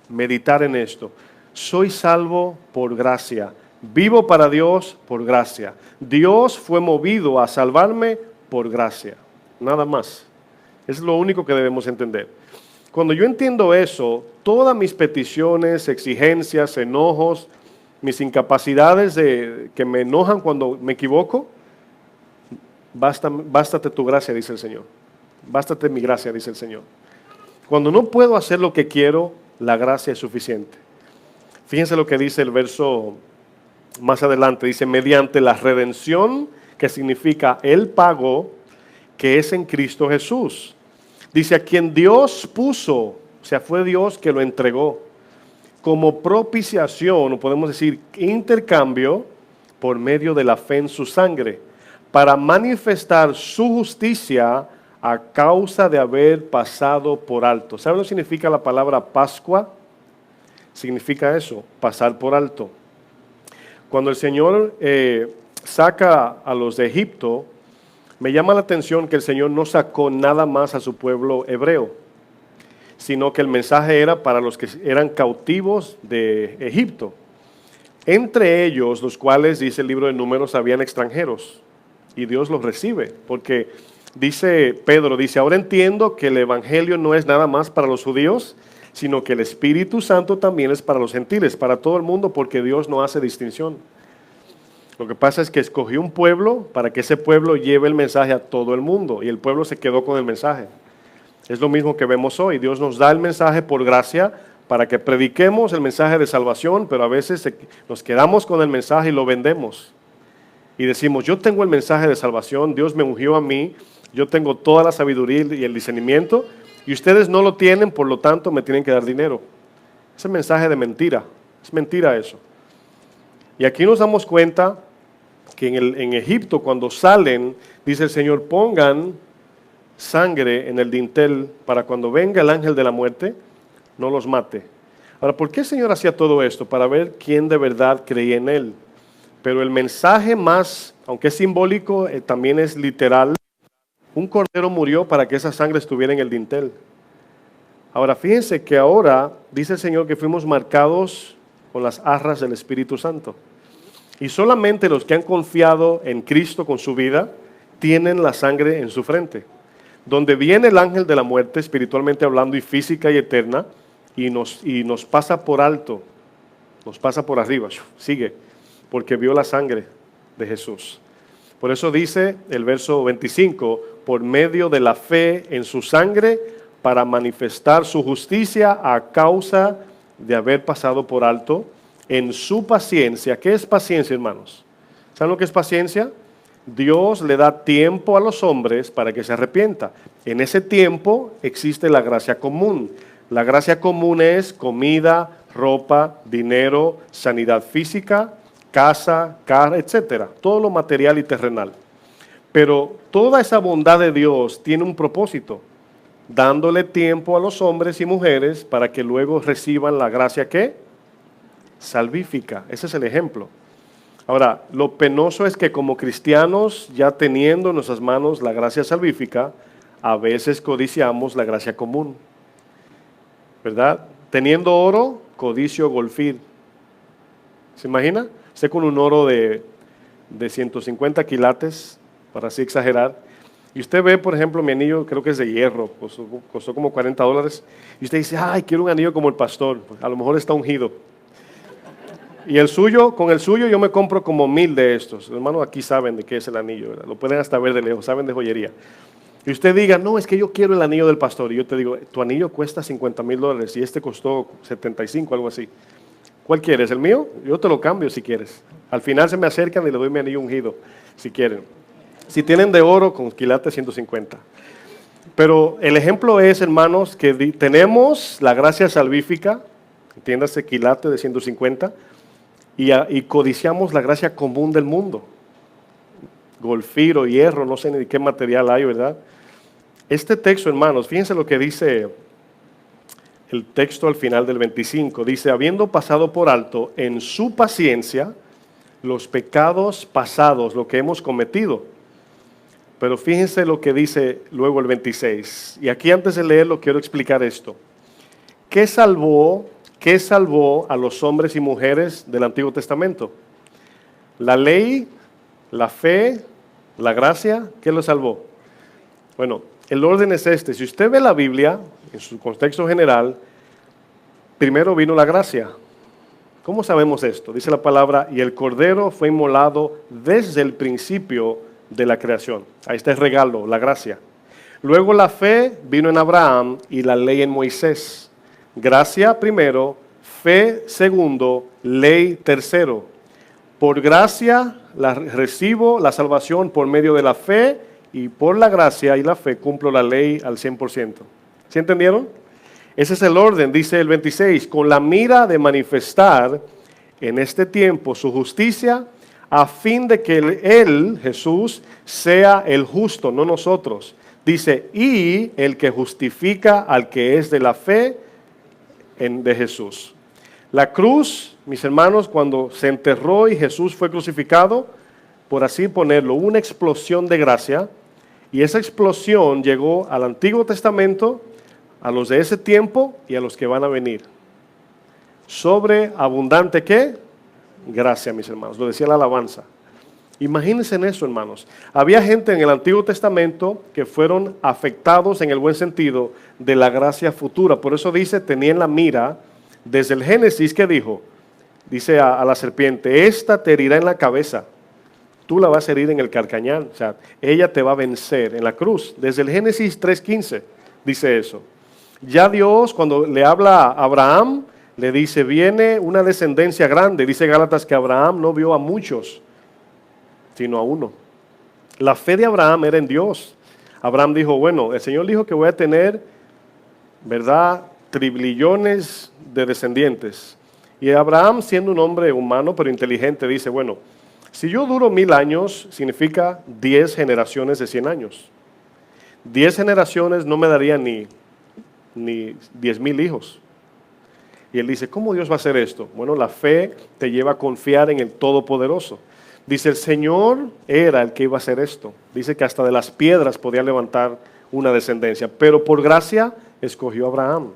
S1: meditar en esto. Soy salvo por gracia, vivo para Dios por gracia. Dios fue movido a salvarme por gracia, nada más. Es lo único que debemos entender. Cuando yo entiendo eso, todas mis peticiones, exigencias, enojos, mis incapacidades que me enojan cuando me equivoco, bástate tu gracia, dice el Señor. Bástate mi gracia, dice el Señor. Cuando no puedo hacer lo que quiero, la gracia es suficiente. Fíjense lo que dice el verso más adelante. Dice, mediante la redención, que significa el pago, que es en Cristo Jesús. Dice, a quien Dios puso, o sea, fue Dios que lo entregó, como propiciación, o podemos decir intercambio, por medio de la fe en su sangre, para manifestar su justicia a causa de haber pasado por alto. ¿Saben lo que significa la palabra Pascua? Significa eso, pasar por alto. Cuando el Señor saca a los de Egipto, me llama la atención que el Señor no sacó nada más a su pueblo hebreo, sino que el mensaje era para los que eran cautivos de Egipto. Entre ellos, los cuales, dice el libro de Números, habían extranjeros. Y Dios los recibe, porque dice Pedro, dice, ahora entiendo que el evangelio no es nada más para los judíos, sino que el Espíritu Santo también es para los gentiles, para todo el mundo, porque Dios no hace distinción. Lo que pasa es que escogió un pueblo para que ese pueblo lleve el mensaje a todo el mundo, y el pueblo se quedó con el mensaje. Es lo mismo que vemos hoy. Dios nos da el mensaje por gracia para que prediquemos el mensaje de salvación, pero a veces nos quedamos con el mensaje y lo vendemos. Y decimos, yo tengo el mensaje de salvación, Dios me ungió a mí, yo tengo toda la sabiduría y el discernimiento, y ustedes no lo tienen, por lo tanto me tienen que dar dinero. Ese mensaje de mentira, es mentira eso. Y aquí nos damos cuenta que en Egipto, cuando salen, dice el Señor, pongan sangre en el dintel para cuando venga el ángel de la muerte, no los mate. Ahora, ¿por qué el Señor hacía todo esto? Para ver quién de verdad creía en Él. Pero el mensaje más, aunque es simbólico, también es literal. Un cordero murió para que esa sangre estuviera en el dintel. Ahora, fíjense que ahora dice el Señor que fuimos marcados con las arras del Espíritu Santo. Y solamente los que han confiado en Cristo con su vida tienen la sangre en su frente. Donde viene el ángel de la muerte, espiritualmente hablando y física y eterna, y nos pasa por alto, nos pasa por arriba, sigue, porque vio la sangre de Jesús. Por eso dice el verso 25, por medio de la fe en su sangre, para manifestar su justicia a causa de haber pasado por alto en su paciencia. ¿Qué es paciencia, hermanos? ¿Saben lo que es paciencia? Dios le da tiempo a los hombres para que se arrepienta. En ese tiempo existe la gracia común. La gracia común es comida, ropa, dinero, sanidad física, casa, carro, etcétera, todo lo material y terrenal. Pero toda esa bondad de Dios tiene un propósito, dándole tiempo a los hombres y mujeres para que luego reciban la gracia ¿qué? Salvífica. Ese es el ejemplo. Ahora, lo penoso es que como cristianos, ya teniendo en nuestras manos la gracia salvífica, a veces codiciamos la gracia común, ¿verdad? Teniendo oro, codicio golfir. ¿Se imagina? Usted con un oro de 150 quilates, para así exagerar. Y usted ve, por ejemplo, mi anillo, creo que es de hierro, costó como $40. Y usted dice, ay, quiero un anillo como el pastor. Pues a lo mejor está ungido. Y el suyo, con el suyo yo me compro como 1000 de estos. Los hermanos aquí saben de qué es el anillo, ¿verdad? Lo pueden hasta ver de lejos, saben de joyería. Y usted diga, no, es que yo quiero el anillo del pastor. Y yo te digo, tu anillo cuesta $50,000 y este costó 75, algo así. ¿Cuál quieres? ¿El mío? Yo te lo cambio si quieres. Al final se me acercan y le doy mi anillo ungido, si quieren. Si tienen de oro, con quilate 150. Pero el ejemplo es, hermanos, que tenemos la gracia salvífica, entiéndase, quilate de 150, y codiciamos la gracia común del mundo. Golfiro, hierro, no sé ni de qué material hay, ¿verdad? Este texto, hermanos, fíjense lo que dice el texto al final del 25. Dice, habiendo pasado por alto en su paciencia los pecados pasados, lo que hemos cometido. Pero fíjense lo que dice luego el 26. Y aquí antes de leerlo quiero explicar esto. ¿Qué salvó a los hombres y mujeres del Antiguo Testamento? La ley, la fe, la gracia, ¿qué lo salvó? Bueno, el orden es este. Si usted ve la Biblia, en su contexto general, primero vino la gracia. ¿Cómo sabemos esto? Dice la palabra, y el Cordero fue inmolado desde el principio de la creación. Ahí está el regalo, la gracia. Luego la fe vino en Abraham y la ley en Moisés. Gracia primero, fe segundo, ley tercero. Por gracia recibo la salvación por medio de la fe y por la gracia y la fe cumplo la ley al 100%. ¿Sí entendieron? Ese es el orden, dice el 26, con la mira de manifestar en este tiempo su justicia a fin de que Él, Jesús, sea el justo, no nosotros. Dice, y el que justifica al que es de la fe de Jesús. La cruz, mis hermanos, cuando se enterró y Jesús fue crucificado, por así ponerlo, una explosión de gracia, y esa explosión llegó al Antiguo Testamento, a los de ese tiempo y a los que van a venir. Sobreabundante, ¿qué? Gracia, mis hermanos, lo decía la alabanza. Imagínense en eso, hermanos. Había gente en el Antiguo Testamento que fueron afectados en el buen sentido de la gracia futura. Por eso dice, tenía en la mira, desde el Génesis, ¿qué dijo? Dice a la serpiente, esta te herirá en la cabeza, tú la vas a herir en el carcañal. O sea, ella te va a vencer en la cruz. Desde el Génesis 3:15 dice eso. Ya Dios, cuando le habla a Abraham, le dice, viene una descendencia grande. Dice Gálatas que Abraham no vio a muchos, sino a uno. La fe de Abraham era en Dios. Abraham dijo, bueno, el Señor dijo que voy a tener, ¿verdad?, trillones de descendientes. Y Abraham, siendo un hombre humano pero inteligente, dice, bueno, si yo duro 1000 años, significa 10 generaciones de 100 años. 10 generaciones no me darían ni 10,000 hijos. Y él dice, ¿cómo Dios va a hacer esto? Bueno, la fe te lleva a confiar en el Todopoderoso. Dice, el Señor era el que iba a hacer esto. Dice que hasta de las piedras podía levantar una descendencia. Pero por gracia escogió a Abraham.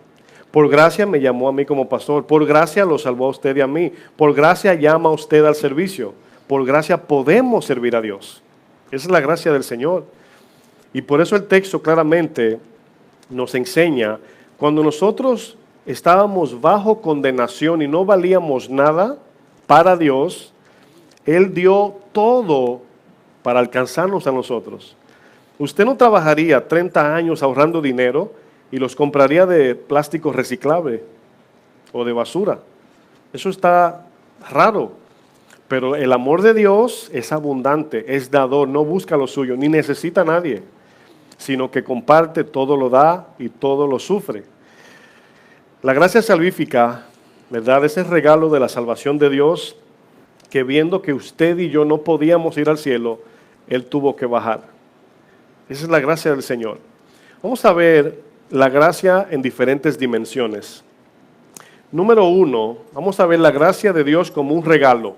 S1: Por gracia me llamó a mí como pastor. Por gracia lo salvó a usted y a mí. Por gracia llama a usted al servicio. Por gracia podemos servir a Dios. Esa es la gracia del Señor. Y por eso el texto claramente nos enseña, cuando nosotros estábamos bajo condenación y no valíamos nada para Dios, Él dio todo para alcanzarnos a nosotros. Usted no trabajaría 30 años ahorrando dinero y los compraría de plástico reciclable o de basura. Eso está raro. Pero el amor de Dios es abundante, es dador, no busca lo suyo, ni necesita a nadie, sino que comparte, todo lo da y todo lo sufre. La gracia salvífica, ¿verdad?, es el regalo de la salvación de Dios, que viendo que usted y yo no podíamos ir al cielo, Él tuvo que bajar. Esa es la gracia del Señor. Vamos a ver la gracia en diferentes dimensiones. Número 1, vamos a ver la gracia de Dios como un regalo,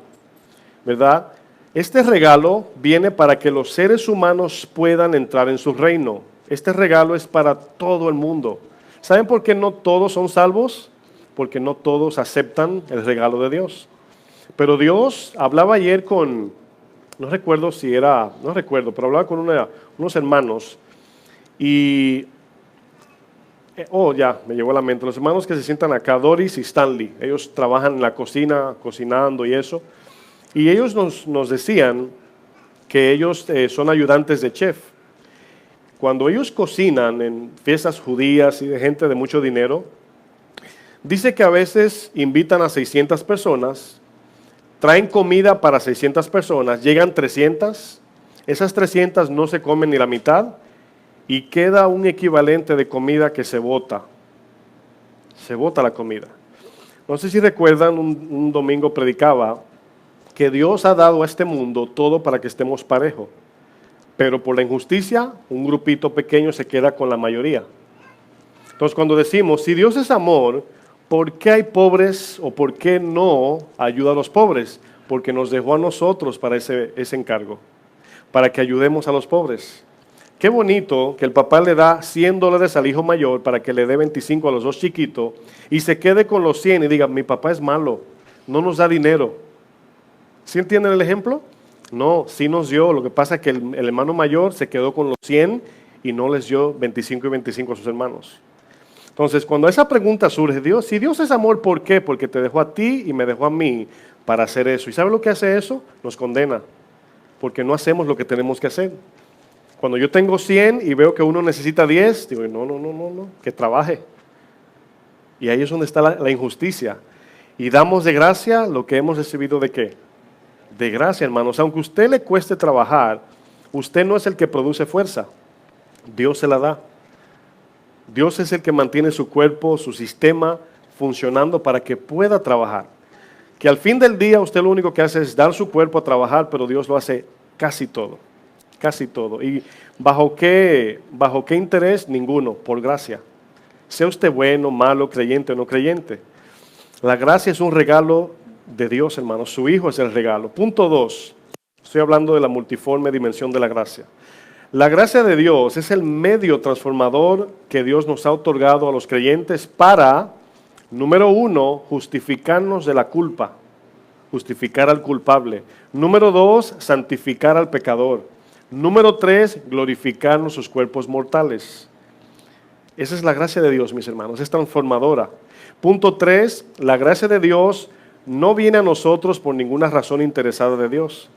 S1: ¿verdad? Este regalo viene para que los seres humanos puedan entrar en su reino. Este regalo es para todo el mundo. ¿Saben por qué no todos son salvos? Porque no todos aceptan el regalo de Dios. Pero Dios hablaba ayer con no recuerdo si era, no recuerdo, pero hablaba con unos hermanos y, ya, me llegó a la mente, los hermanos que se sientan acá, Doris y Stanley, ellos trabajan en la cocina, cocinando y eso, y ellos nos decían que ellos son ayudantes de chef. Cuando ellos cocinan en fiestas judías y de gente de mucho dinero, dice que a veces invitan a 600 personas, traen comida para 600 personas, llegan 300, esas 300 no se comen ni la mitad y queda un equivalente de comida que se bota la comida. No sé si recuerdan, un domingo predicaba que Dios ha dado a este mundo todo para que estemos parejos, pero por la injusticia un grupito pequeño se queda con la mayoría. Entonces cuando decimos, si Dios es amor, ¿por qué hay pobres o por qué no ayuda a los pobres? Porque nos dejó a nosotros para ese encargo, para que ayudemos a los pobres. Qué bonito que el papá le da $100 al hijo mayor para que le dé 25 a los dos chiquitos y se quede con los 100 y diga, mi papá es malo, no nos da dinero. ¿Sí entienden el ejemplo? No, sí nos dio. Lo que pasa es que el hermano mayor se quedó con los 100 y no les dio 25 y 25 a sus hermanos. Entonces, cuando esa pregunta surge, Dios, si Dios es amor, ¿por qué? Porque te dejó a ti y me dejó a mí para hacer eso. ¿Y sabe lo que hace eso? Nos condena, porque no hacemos lo que tenemos que hacer. Cuando yo tengo 100 y veo que uno necesita 10, digo, no, que trabaje. Y ahí es donde está la injusticia. Y damos de gracia lo que hemos recibido ¿de qué? De gracia, hermanos. Aunque a usted le cueste trabajar, usted no es el que produce fuerza. Dios se la da. Dios es el que mantiene su cuerpo, su sistema funcionando para que pueda trabajar. Que al fin del día usted lo único que hace es dar su cuerpo a trabajar, pero Dios lo hace casi todo. Casi todo. ¿Y bajo qué interés? Ninguno, por gracia. Sea usted bueno, malo, creyente o no creyente. La gracia es un regalo de Dios, hermanos. Su Hijo es el regalo. Punto 2. Estoy hablando de la multiforme dimensión de la gracia. La gracia de Dios es el medio transformador que Dios nos ha otorgado a los creyentes para, número 1, justificarnos de la culpa, justificar al culpable. Número 2, santificar al pecador. Número 3, glorificar nuestros cuerpos mortales. Esa es la gracia de Dios, mis hermanos, es transformadora. Punto 3, la gracia de Dios no viene a nosotros por ninguna razón interesada de Dios.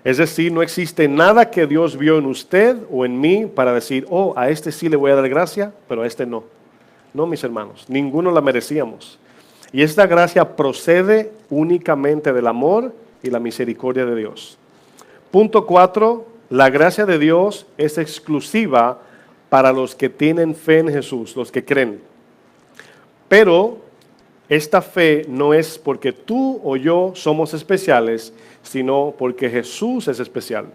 S1: Es decir, no existe nada que Dios vio en usted o en mí para decir, a este sí le voy a dar gracia, pero a este no. No, mis hermanos, ninguno la merecíamos. Y esta gracia procede únicamente del amor y la misericordia de Dios. Punto 4, la gracia de Dios es exclusiva para los que tienen fe en Jesús, los que creen. Pero esta fe no es porque tú o yo somos especiales, sino porque Jesús es especial.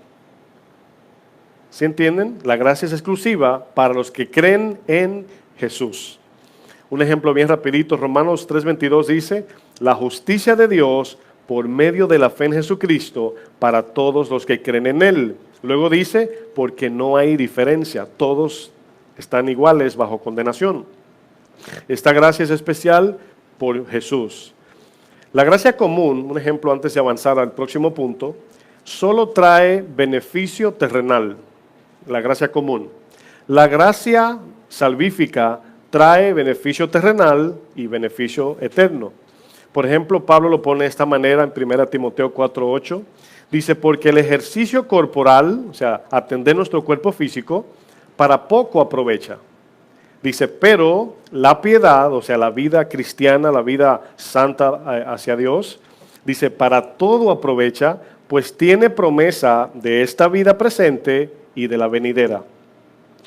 S1: ¿Sí entienden? La gracia es exclusiva para los que creen en Jesús. Un ejemplo bien rapidito, Romanos 3:22 dice, la justicia de Dios por medio de la fe en Jesucristo para todos los que creen en Él. Luego dice, porque no hay diferencia, todos están iguales bajo condenación. Esta gracia es especial por Jesús. La gracia común, un ejemplo antes de avanzar al próximo punto, solo trae beneficio terrenal, la gracia común. La gracia salvífica trae beneficio terrenal y beneficio eterno. Por ejemplo, Pablo lo pone de esta manera en 1 Timoteo 4:8. Dice, porque el ejercicio corporal, o sea, atender nuestro cuerpo físico, para poco aprovecha. Dice, pero la piedad, o sea, la vida cristiana, la vida santa hacia Dios, dice, para todo aprovecha, pues tiene promesa de esta vida presente y de la venidera.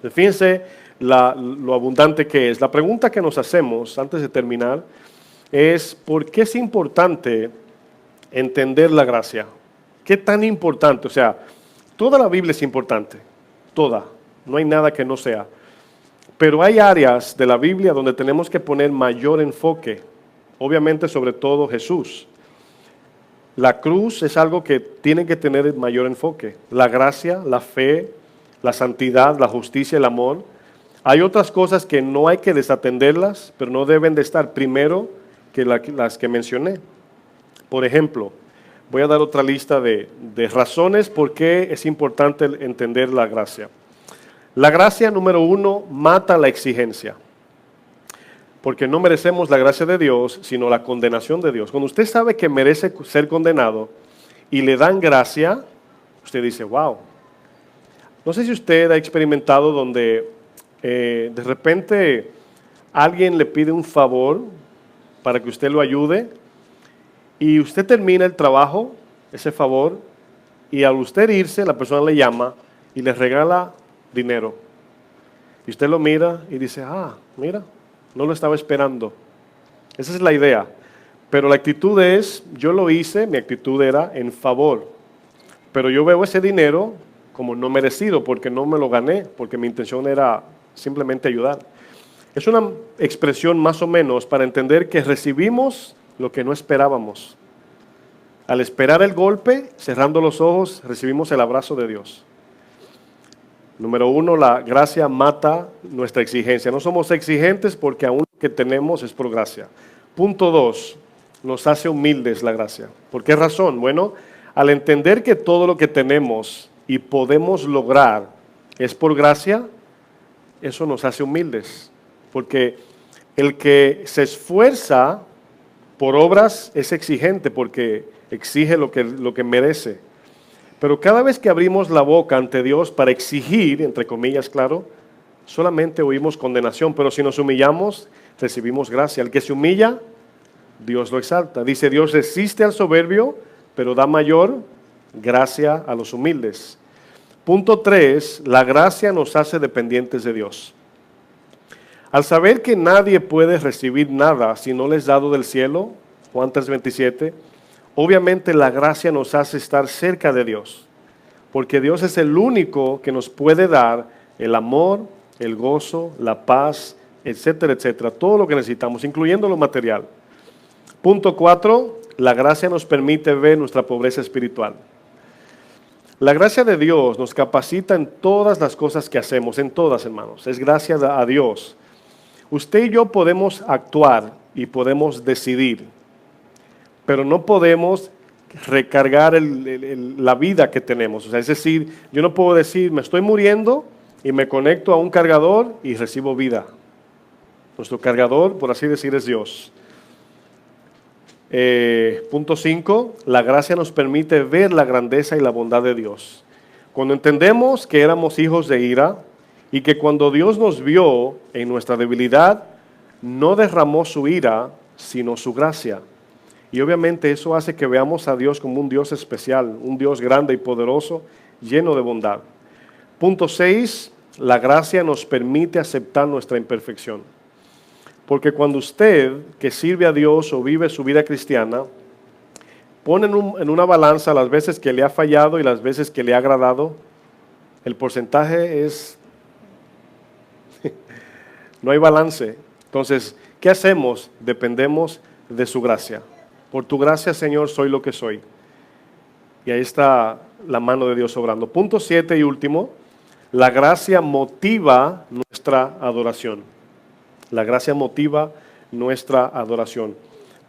S1: Fíjense lo abundante que es. La pregunta que nos hacemos antes de terminar es, ¿por qué es importante entender la gracia? ¿Qué tan importante? O sea, toda la Biblia es importante, toda, no hay nada que no sea. Pero hay áreas de la Biblia donde tenemos que poner mayor enfoque, obviamente sobre todo Jesús. La cruz es algo que tiene que tener mayor enfoque. La gracia, la fe, la santidad, la justicia, el amor. Hay otras cosas que no hay que desatenderlas, pero no deben de estar primero que las que mencioné. Por ejemplo, voy a dar otra lista de razones por qué es importante entender la gracia. La gracia, número 1, mata la exigencia. Porque no merecemos la gracia de Dios, sino la condenación de Dios. Cuando usted sabe que merece ser condenado y le dan gracia, usted dice, wow. No sé si usted ha experimentado donde de repente alguien le pide un favor para que usted lo ayude y usted termina el trabajo, ese favor, y al usted irse, la persona le llama y le regala dinero. Y usted lo mira y dice, mira, no lo estaba esperando. Esa es la idea. Pero la actitud es, yo lo hice, mi actitud era en favor. Pero yo veo ese dinero como no merecido porque no me lo gané, porque mi intención era simplemente ayudar. Es una expresión más o menos para entender que recibimos lo que no esperábamos. Al esperar el golpe, cerrando los ojos, recibimos el abrazo de Dios. Número 1, la gracia mata nuestra exigencia. No somos exigentes porque aún lo que tenemos es por gracia. Punto 2, nos hace humildes la gracia. ¿Por qué razón? Bueno, al entender que todo lo que tenemos y podemos lograr es por gracia, eso nos hace humildes. Porque el que se esfuerza por obras es exigente porque exige lo que merece. Pero cada vez que abrimos la boca ante Dios para exigir, entre comillas, claro, solamente oímos condenación, pero si nos humillamos, recibimos gracia. El que se humilla, Dios lo exalta. Dice, Dios resiste al soberbio, pero da mayor gracia a los humildes. Punto 3, la gracia nos hace dependientes de Dios. Al saber que nadie puede recibir nada si no les es dado del cielo, Juan 3:27, obviamente la gracia nos hace estar cerca de Dios, porque Dios es el único que nos puede dar el amor, el gozo, la paz, etcétera, etcétera, todo lo que necesitamos, incluyendo lo material. Punto 4, la gracia nos permite ver nuestra pobreza espiritual. La gracia de Dios nos capacita en todas las cosas que hacemos, en todas, hermanos, es gracia a Dios. Usted y yo podemos actuar y podemos decidir, pero no podemos recargar la vida que tenemos. O sea, es decir, yo no puedo decir, me estoy muriendo y me conecto a un cargador y recibo vida. Nuestro cargador, por así decir, es Dios. Punto 5, la gracia nos permite ver la grandeza y la bondad de Dios. Cuando entendemos que éramos hijos de ira y que cuando Dios nos vio en nuestra debilidad, no derramó su ira, sino su gracia. Y obviamente eso hace que veamos a Dios como un Dios especial, un Dios grande y poderoso, lleno de bondad. Punto 6, la gracia nos permite aceptar nuestra imperfección. Porque cuando usted, que sirve a Dios o vive su vida cristiana, pone en una balanza las veces que le ha fallado y las veces que le ha agradado, el porcentaje es... no hay balance. Entonces, ¿qué hacemos? Dependemos de su gracia. Por tu gracia, Señor, soy lo que soy. Y ahí está la mano de Dios obrando. Punto 7 y último, la gracia motiva nuestra adoración. La gracia motiva nuestra adoración.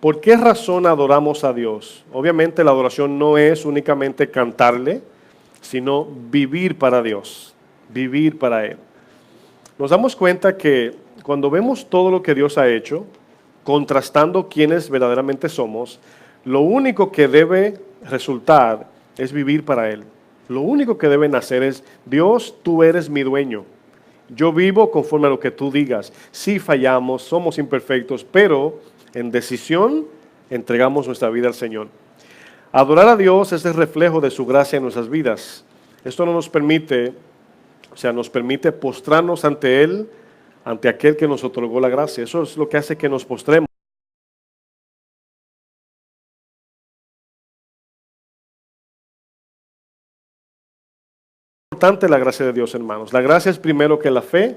S1: ¿Por qué razón adoramos a Dios? Obviamente la adoración no es únicamente cantarle, sino vivir para Dios, vivir para Él. Nos damos cuenta que cuando vemos todo lo que Dios ha hecho, contrastando quiénes verdaderamente somos, lo único que debe resultar es vivir para Él. Lo único que debe nacer es, Dios, tú eres mi dueño. Yo vivo conforme a lo que tú digas. Sí fallamos, somos imperfectos, pero en decisión entregamos nuestra vida al Señor. Adorar a Dios es el reflejo de su gracia en nuestras vidas. Esto no nos permite, nos permite postrarnos ante Él, ante aquel que nos otorgó la gracia. Eso es lo que hace que nos postremos. Es importante la gracia de Dios, hermanos. La gracia es primero que la fe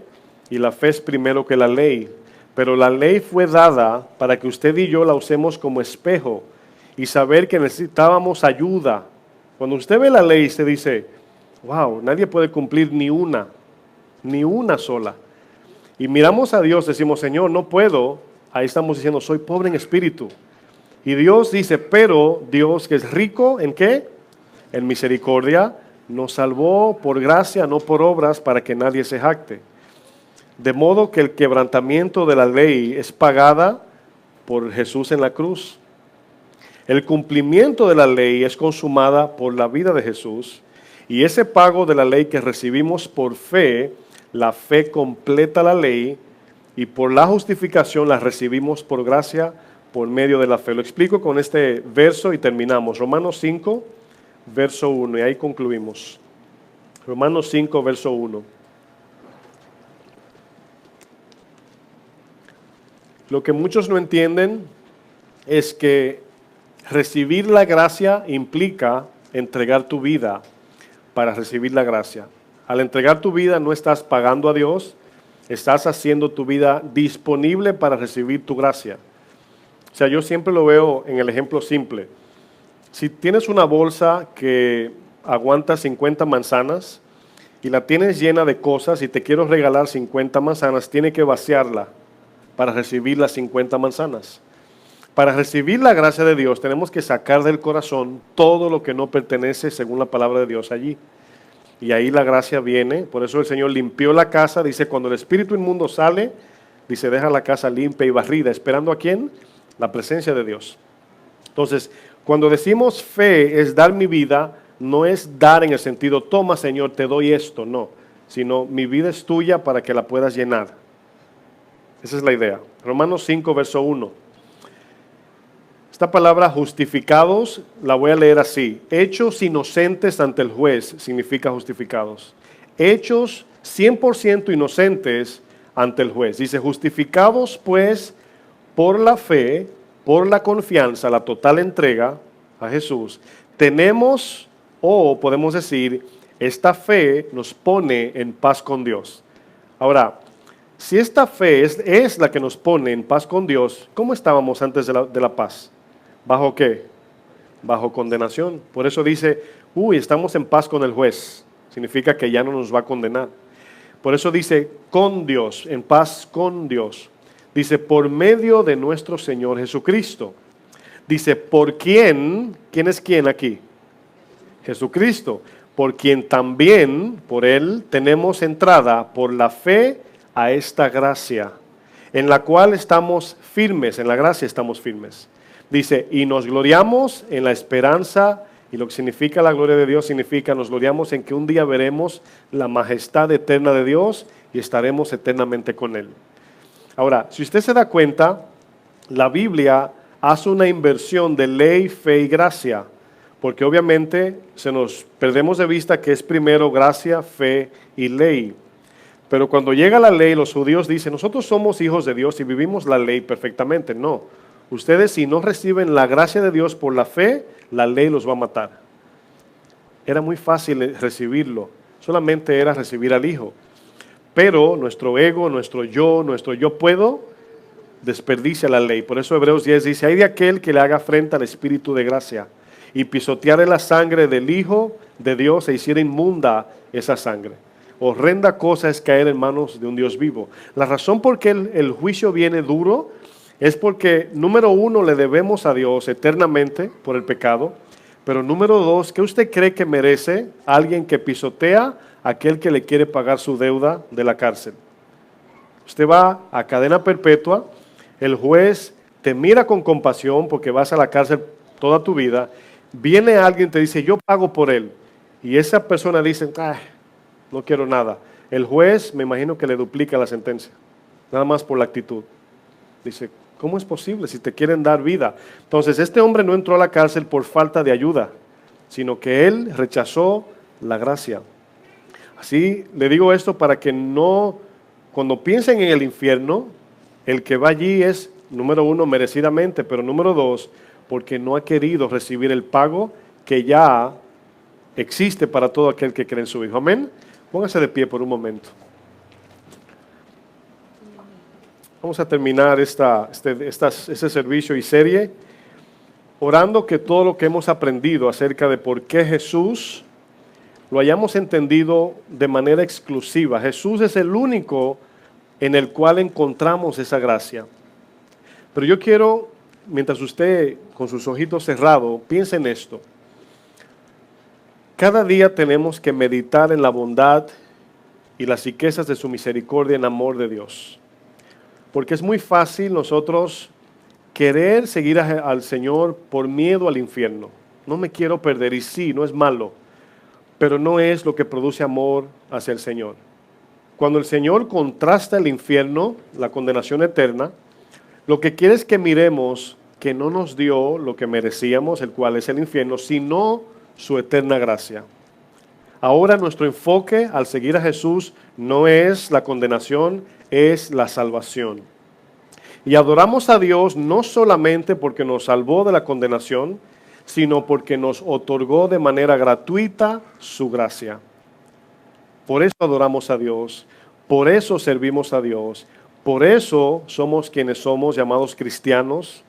S1: y la fe es primero que la ley. Pero la ley fue dada para que usted y yo la usemos como espejo y saber que necesitábamos ayuda. Cuando usted ve la ley, se dice, wow, nadie puede cumplir ni una sola. Y miramos a Dios, decimos, Señor, no puedo. Ahí estamos diciendo, soy pobre en espíritu. Y Dios dice, pero Dios que es rico, ¿en qué? En misericordia, nos salvó por gracia, no por obras, para que nadie se jacte. De modo que el quebrantamiento de la ley es pagada por Jesús en la cruz. El cumplimiento de la ley es consumada por la vida de Jesús. Y ese pago de la ley que recibimos por fe, la fe completa la ley, y por la justificación la recibimos por gracia, por medio de la fe. Lo explico con este verso y terminamos. Romanos 5, verso 1, y ahí concluimos. Romanos 5, verso 1. Lo que muchos no entienden es que recibir la gracia implica entregar tu vida para recibir la gracia. Al entregar tu vida no estás pagando a Dios, estás haciendo tu vida disponible para recibir tu gracia. O sea, yo siempre lo veo en el ejemplo simple. Si tienes una bolsa que aguanta 50 manzanas y la tienes llena de cosas y te quiero regalar 50 manzanas, tienes que vaciarla para recibir las 50 manzanas. Para recibir la gracia de Dios tenemos que sacar del corazón todo lo que no pertenece según la palabra de Dios allí. Y ahí la gracia viene. Por eso el Señor limpió la casa. Dice, cuando el espíritu inmundo sale, dice, deja la casa limpia y barrida. ¿Esperando a quién? La presencia de Dios. Entonces, cuando decimos fe es dar mi vida, no es dar en el sentido, toma Señor, te doy esto, no. Sino mi vida es tuya para que la puedas llenar. Esa es la idea. Romanos 5, verso 1. Esta palabra justificados la voy a leer así. Hechos inocentes ante el juez significa justificados. Hechos 100% inocentes ante el juez. Dice, justificados pues por la fe, por la confianza, la total entrega a Jesús. Tenemos, o podemos decir, esta fe nos pone en paz con Dios. Ahora, si esta fe es la que nos pone en paz con Dios, ¿cómo estábamos antes de la paz? ¿Bajo qué? Bajo condenación. Por eso dice, estamos en paz con el juez. Significa que ya no nos va a condenar. Por eso dice, con Dios, en paz con Dios. Dice, por medio de nuestro Señor Jesucristo. Dice, ¿por quién? ¿Quién es quién aquí? Jesucristo. Por quien también, por Él, tenemos entrada por la fe a esta gracia, en la cual estamos firmes, en la gracia estamos firmes. Dice, y nos gloriamos en la esperanza, y lo que significa la gloria de Dios significa, nos gloriamos en que un día veremos la majestad eterna de Dios y estaremos eternamente con Él. Ahora, si usted se da cuenta, la Biblia hace una inversión de ley, fe y gracia, porque obviamente se nos perdemos de vista que es primero gracia, fe y ley. Pero cuando llega la ley, los judíos dicen, nosotros somos hijos de Dios y vivimos la ley perfectamente. No, ustedes si no reciben la gracia de Dios por la fe, la ley los va a matar. Era muy fácil recibirlo, solamente era recibir al Hijo. Pero nuestro ego, nuestro yo puedo, desperdicia la ley. Por eso Hebreos 10 dice, hay de aquel que le haga frente al Espíritu de gracia y pisoteare la sangre del Hijo de Dios e hiciera inmunda esa sangre. Horrenda cosa es caer en manos de un Dios vivo. La razón por qué el juicio viene duro es porque, número uno, le debemos a Dios eternamente por el pecado. Pero número dos, ¿qué usted cree que merece alguien que pisotea a aquel que le quiere pagar su deuda de la cárcel? Usted va a cadena perpetua, el juez te mira con compasión porque vas a la cárcel toda tu vida. Viene alguien y te dice, yo pago por él. Y esa persona dice, no quiero nada. El juez me imagino que le duplica la sentencia, nada más por la actitud. Dice, ¿cómo es posible si te quieren dar vida? Entonces, este hombre no entró a la cárcel por falta de ayuda, sino que él rechazó la gracia. Así le digo esto para que no, cuando piensen en el infierno, el que va allí es, número uno, merecidamente, pero número dos, porque no ha querido recibir el pago que ya existe para todo aquel que cree en su Hijo. Amén. Póngase de pie por un momento. Vamos a terminar este servicio y serie orando que todo lo que hemos aprendido acerca de por qué Jesús lo hayamos entendido de manera exclusiva. Jesús es el único en el cual encontramos esa gracia. Pero yo quiero mientras usted con sus ojitos cerrados, piense en esto. Cada día tenemos que meditar en la bondad y las riquezas de su misericordia en amor de Dios. Porque es muy fácil nosotros querer seguir al Señor por miedo al infierno. No me quiero perder, y sí, no es malo, pero no es lo que produce amor hacia el Señor. Cuando el Señor contrasta el infierno, la condenación eterna, lo que quiere es que miremos que no nos dio lo que merecíamos, el cual es el infierno, sino su eterna gracia. Ahora nuestro enfoque al seguir a Jesús no es la condenación, es la salvación. Y adoramos a Dios no solamente porque nos salvó de la condenación, sino porque nos otorgó de manera gratuita su gracia. Por eso adoramos a Dios, por eso servimos a Dios, por eso somos quienes somos llamados cristianos,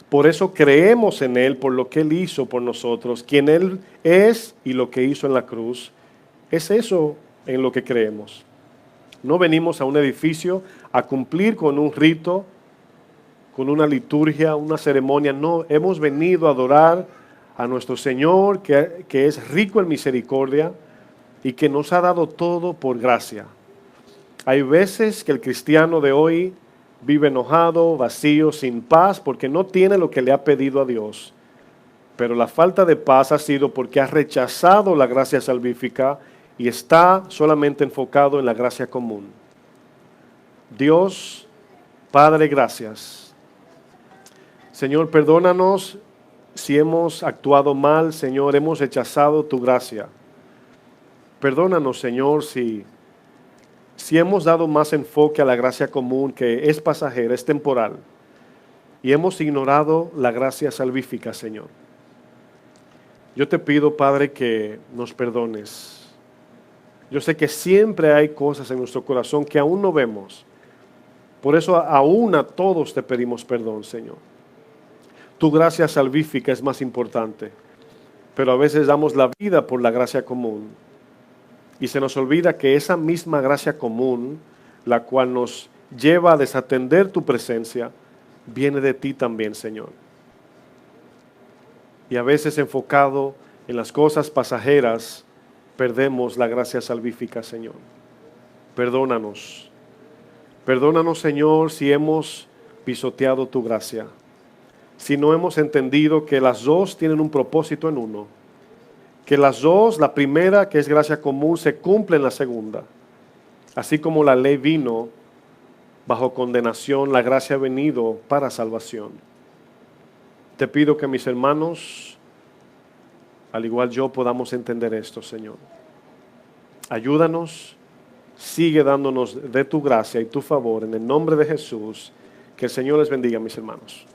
S1: por eso creemos en Él, por lo que Él hizo por nosotros, quien Él es y lo que hizo en la cruz. Es eso en lo que creemos. No venimos a un edificio a cumplir con un rito, con una liturgia, una ceremonia. No, hemos venido a adorar a nuestro Señor, que es rico en misericordia y que nos ha dado todo por gracia. Hay veces que el cristiano de hoy vive enojado, vacío, sin paz, porque no tiene lo que le ha pedido a Dios. Pero la falta de paz ha sido porque ha rechazado la gracia salvífica y está solamente enfocado en la gracia común. Dios, Padre, gracias. Señor, perdónanos si hemos actuado mal, Señor, hemos rechazado tu gracia. Perdónanos, Señor, si hemos dado más enfoque a la gracia común, que es pasajera, es temporal, y hemos ignorado la gracia salvífica, Señor. Yo te pido, Padre, que nos perdones. Yo sé que siempre hay cosas en nuestro corazón que aún no vemos. Por eso aún a todos te pedimos perdón, Señor. Tu gracia salvífica es más importante, pero a veces damos la vida por la gracia común. Y se nos olvida que esa misma gracia común, la cual nos lleva a desatender tu presencia, viene de ti también, Señor. Y a veces enfocado en las cosas pasajeras, perdemos la gracia salvífica, Señor. Perdónanos. Perdónanos, Señor, si hemos pisoteado tu gracia. Si no hemos entendido que las dos tienen un propósito en uno. Que las dos, la primera, que es gracia común, se cumple en la segunda. Así como la ley vino bajo condenación, la gracia ha venido para salvación. Te pido que mis hermanos, al igual yo, podamos entender esto, Señor. Ayúdanos, sigue dándonos de tu gracia y tu favor en el nombre de Jesús. Que el Señor les bendiga, mis hermanos.